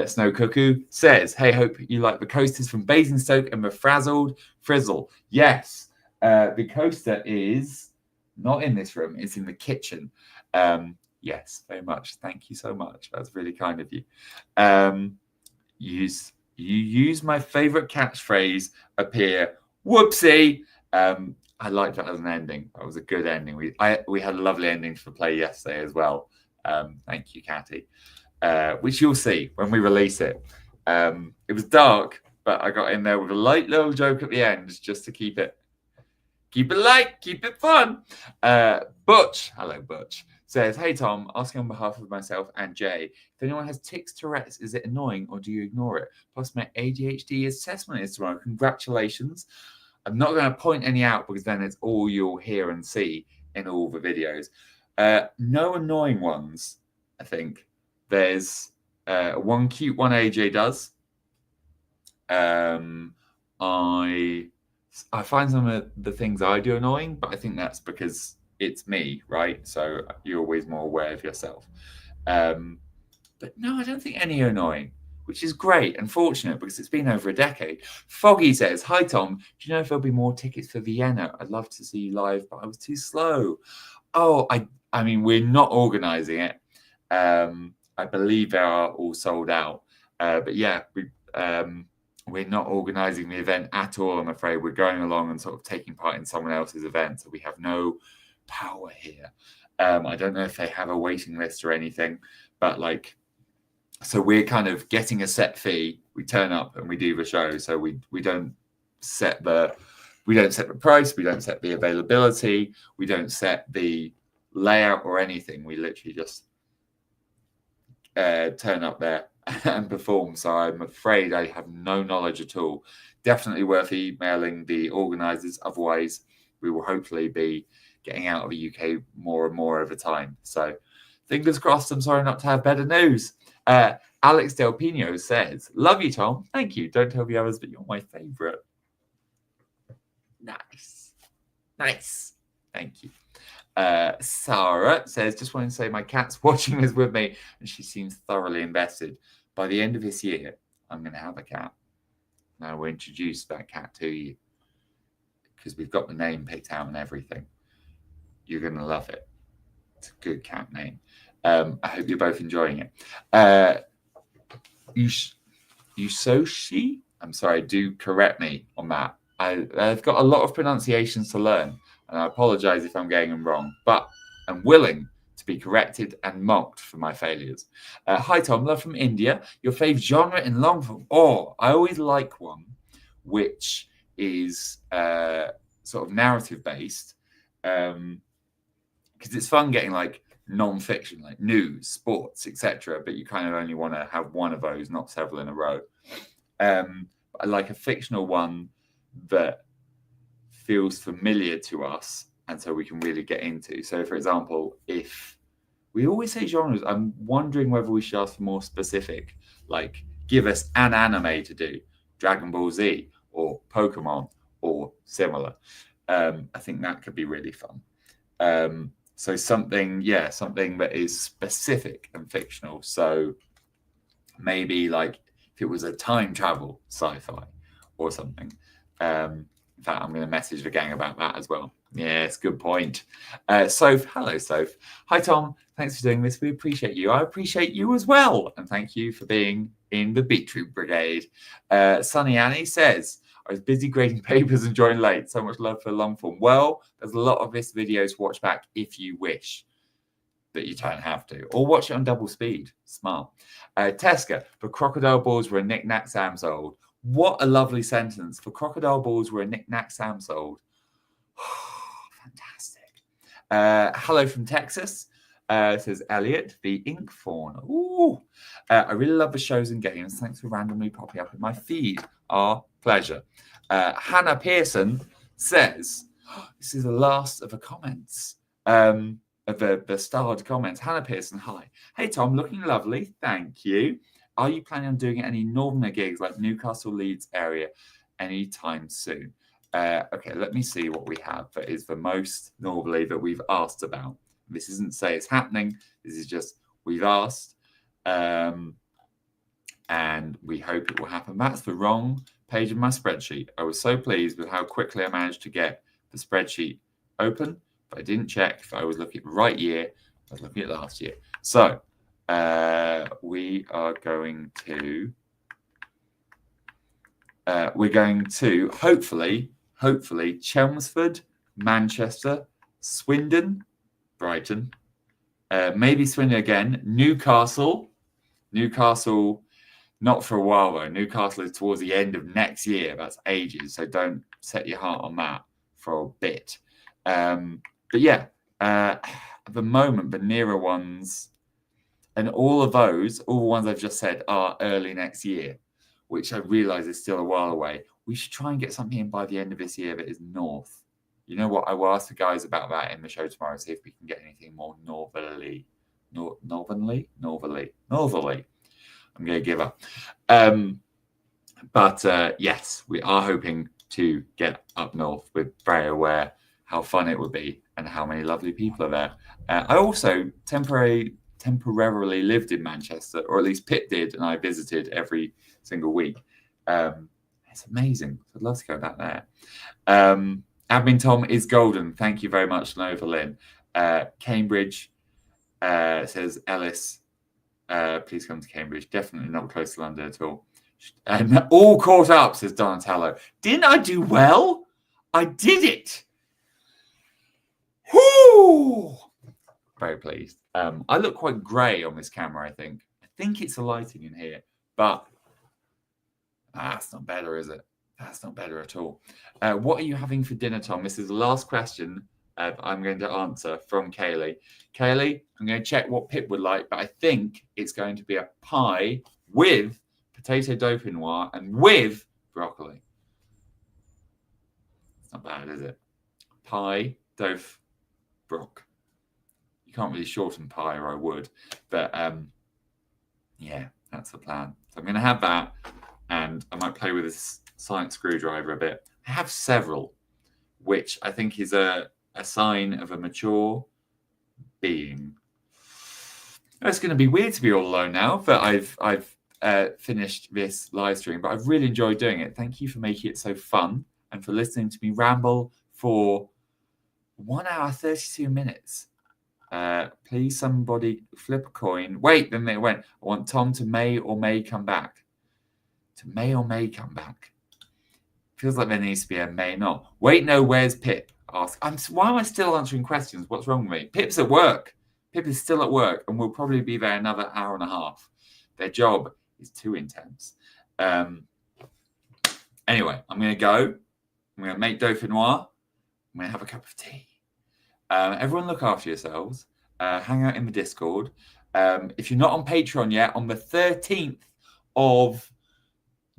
[SPEAKER 1] Snow Cuckoo says, "Hey, hope you like the coasters from Basingstoke and the Frazzled Frizzle." Yes, the coaster is not in this room. It's in the kitchen. Yes, very much. Thank you so much. That's really kind of you. You use my favorite catchphrase, appear. Whoopsie. I liked that as an ending. That was a good ending. We had a lovely ending for play yesterday as well. Thank you, Catty. Which you'll see when we release it. It was dark, but I got in there with a light little joke at the end just to keep it light, keep it fun. Butch, hello Butch, says, "Hey Tom, asking on behalf of myself and Jay, if anyone has tics, Tourette's, is it annoying or do you ignore it? Plus my ADHD assessment is tomorrow. Congratulations." I'm not going to point any out because then it's all you'll hear and see in all the videos. No annoying ones, I think. There's one cute one AJ does. I find some of the things I do annoying, but I think that's because it's me, right? So you're always more aware of yourself. But no, I don't think any are annoying, which is great and fortunate because it's been over a decade. Foggy says, "Hi Tom, do you know if there'll be more tickets for Vienna? I'd love to see you live, but I was too slow." Oh, I mean, we're not organising it. I believe they are all sold out. But yeah, we're not organising the event at all, I'm afraid. We're going along and sort of taking part in someone else's event, so we have no power here. I don't know if they have a waiting list or anything, but so we're kind of getting a set fee. We turn up and we do the show, so we don't set the price, we don't set the availability, we don't set the layout or anything. We literally just turn up there and perform. So I'm afraid I have no knowledge at all. Definitely worth emailing the organisers. Otherwise, we will hopefully be getting out of the UK more and more over time. So fingers crossed. I'm sorry not to have better news. Alex Del Pino says, "Love you, Tom. Thank you. Don't tell the others, but you're my favourite." Nice. Thank you. Sarah says, "Just wanted to say my cat's watching this with me and she seems thoroughly invested. By the end of this year, I'm going to have a cat. And I will introduce that cat to you because we've got the name picked out and everything. You're going to love it. It's a good cat name. I hope you're both enjoying it. Yusoshi, I'm sorry, do correct me on that. I've got a lot of pronunciations to learn, and I apologize if I'm getting them wrong, but I'm willing to be corrected and mocked for my failures. Hi, Tom, love from India. Your fave genre in long form? Oh, I always like one which is sort of narrative based, because it's fun getting non-fiction, like news, sports, etc. But you kind of only want to have one of those, not several in a row. I like a fictional one that feels familiar to us, and so we can really get into. So, for example, if we always say genres, I'm wondering whether we should ask for more specific, like give us an anime to do, Dragon Ball Z or Pokemon or similar. I think that could be really fun. So something that is specific and fictional. So maybe if it was a time travel sci-fi or something. In fact, I'm going to message the gang about that as well. Yes, good point. Soph, hello, Soph. Hi, Tom. Thanks for doing this. We appreciate you. I appreciate you as well. And thank you for being in the Beetroot Brigade. Sunny Annie says, "I was busy grading papers and joined late. So much love for long form." Well, there's a lot of this video to watch back if you wish, but you don't have to. Or watch it on double speed. Smart. Teska, "For crocodile balls were a knick-knack Sam sold." What a lovely sentence. "For crocodile balls were a knick-knack Sam sold." Fantastic. Hello from Texas. Says Elliot, the ink fawn. Ooh. "I really love the shows and games. Thanks for randomly popping up in my feed. Our pleasure." Hannah Pearson says, this is the last of the comments, of the starred comments. Hannah Pearson, "Hi. Hey, Tom, looking lovely. Thank you. Are you planning on doing any northerner gigs like Newcastle, Leeds area anytime soon?" Okay, let me see what we have that is the most northerly that we've asked about. This isn't say it's happening. This is just we've asked, and we hope it will happen. That's the wrong page of my spreadsheet. I was so pleased with how quickly I managed to get the spreadsheet open, but I didn't check if I was looking at the right year. I was looking at last year. So we are going to we're going to hopefully Chelmsford, Manchester, Swindon, Brighton, maybe Swindon again, Newcastle, not for a while though. Newcastle is towards the end of next year. That's ages, so don't set your heart on that for a bit. But yeah, at the moment, the nearer ones, and all the ones I've just said are early next year, which I realise is still a while away. We should try and get something in by the end of this year that is north. You know what? I will ask the guys about that in the show tomorrow, see if we can get anything more northerly. Northerly? I'm going to give up. But yes, we are hoping to get up north. We're very aware how fun it would be and how many lovely people are there. I also temporarily lived in Manchester, or at least Pip did, and I visited every single week. It's amazing. I'd love to go back there. Admin Tom is golden. Thank you very much, Nova Lynn. Cambridge says Ellis. Please come to Cambridge. Definitely not close to London at all. And all caught up, says Donatello. Didn't I do well? I did it. Whoo! Very pleased. I look quite grey on this camera, I think. I think it's the lighting in here, but that's not better, is it? That's not better at all. What are you having for dinner, Tom? This is the last question I'm going to answer from Kaylee. Kaylee, I'm going to check what Pip would like, but I think it's going to be a pie with potato dauphinoise and with broccoli. It's not bad, is it? Pie, dauph, brock. You can't really shorten pie, or I would. But yeah, that's the plan. So I'm going to have that, and I might play with this sonic screwdriver a bit. I have several, which I think is a sign of a mature being. It's going to be weird to be all alone now that I've finished this live stream, but I've really enjoyed doing it. Thank you for making it so fun and for listening to me ramble for 1 hour 32 minutes. Please somebody flip a coin. Wait, then they went. I want Tom to May or May come back. To May or May come back. Feels like there needs to be a May not. Wait, no, where's Pip? Ask. Why am I still answering questions? What's wrong with me? Pip's at work. Pip is still at work and will probably be there another hour and a half. Their job is too intense. Anyway, I'm going to go. I'm going to make dauphinoise. I'm going to have a cup of tea. Everyone look after yourselves. Hang out in the Discord. If you're not on Patreon yet, on the 13th of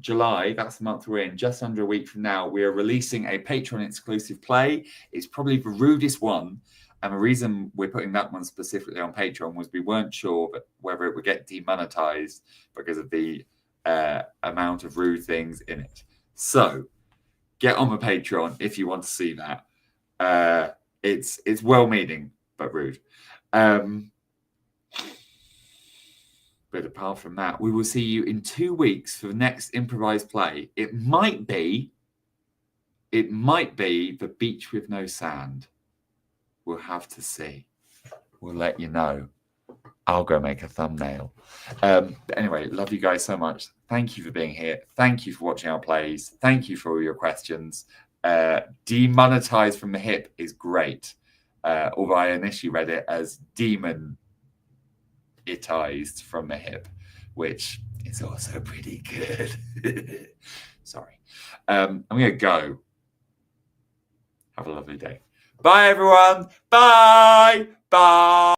[SPEAKER 1] July, that's the month we're in, just under a week from now, we are releasing a Patreon exclusive play. It's probably the rudest one. And the reason we're putting that one specifically on Patreon was we weren't sure whether it would get demonetized because of the amount of rude things in it. So get on the Patreon if you want to see that. It's well-meaning, but rude. But apart from that, we will see you in 2 weeks for the next improvised play. It might be The Beach with No Sand. We'll have to see. We'll let you know. I'll go make a thumbnail. But anyway, love you guys so much. Thank you for being here. Thank you for watching our plays. Thank you for all your questions. Demonetized from the hip is great. Although I initially read it as demonetized from the hip, which is also pretty good. Sorry. I'm going to go. Have a lovely day. Bye, everyone. Bye. Bye.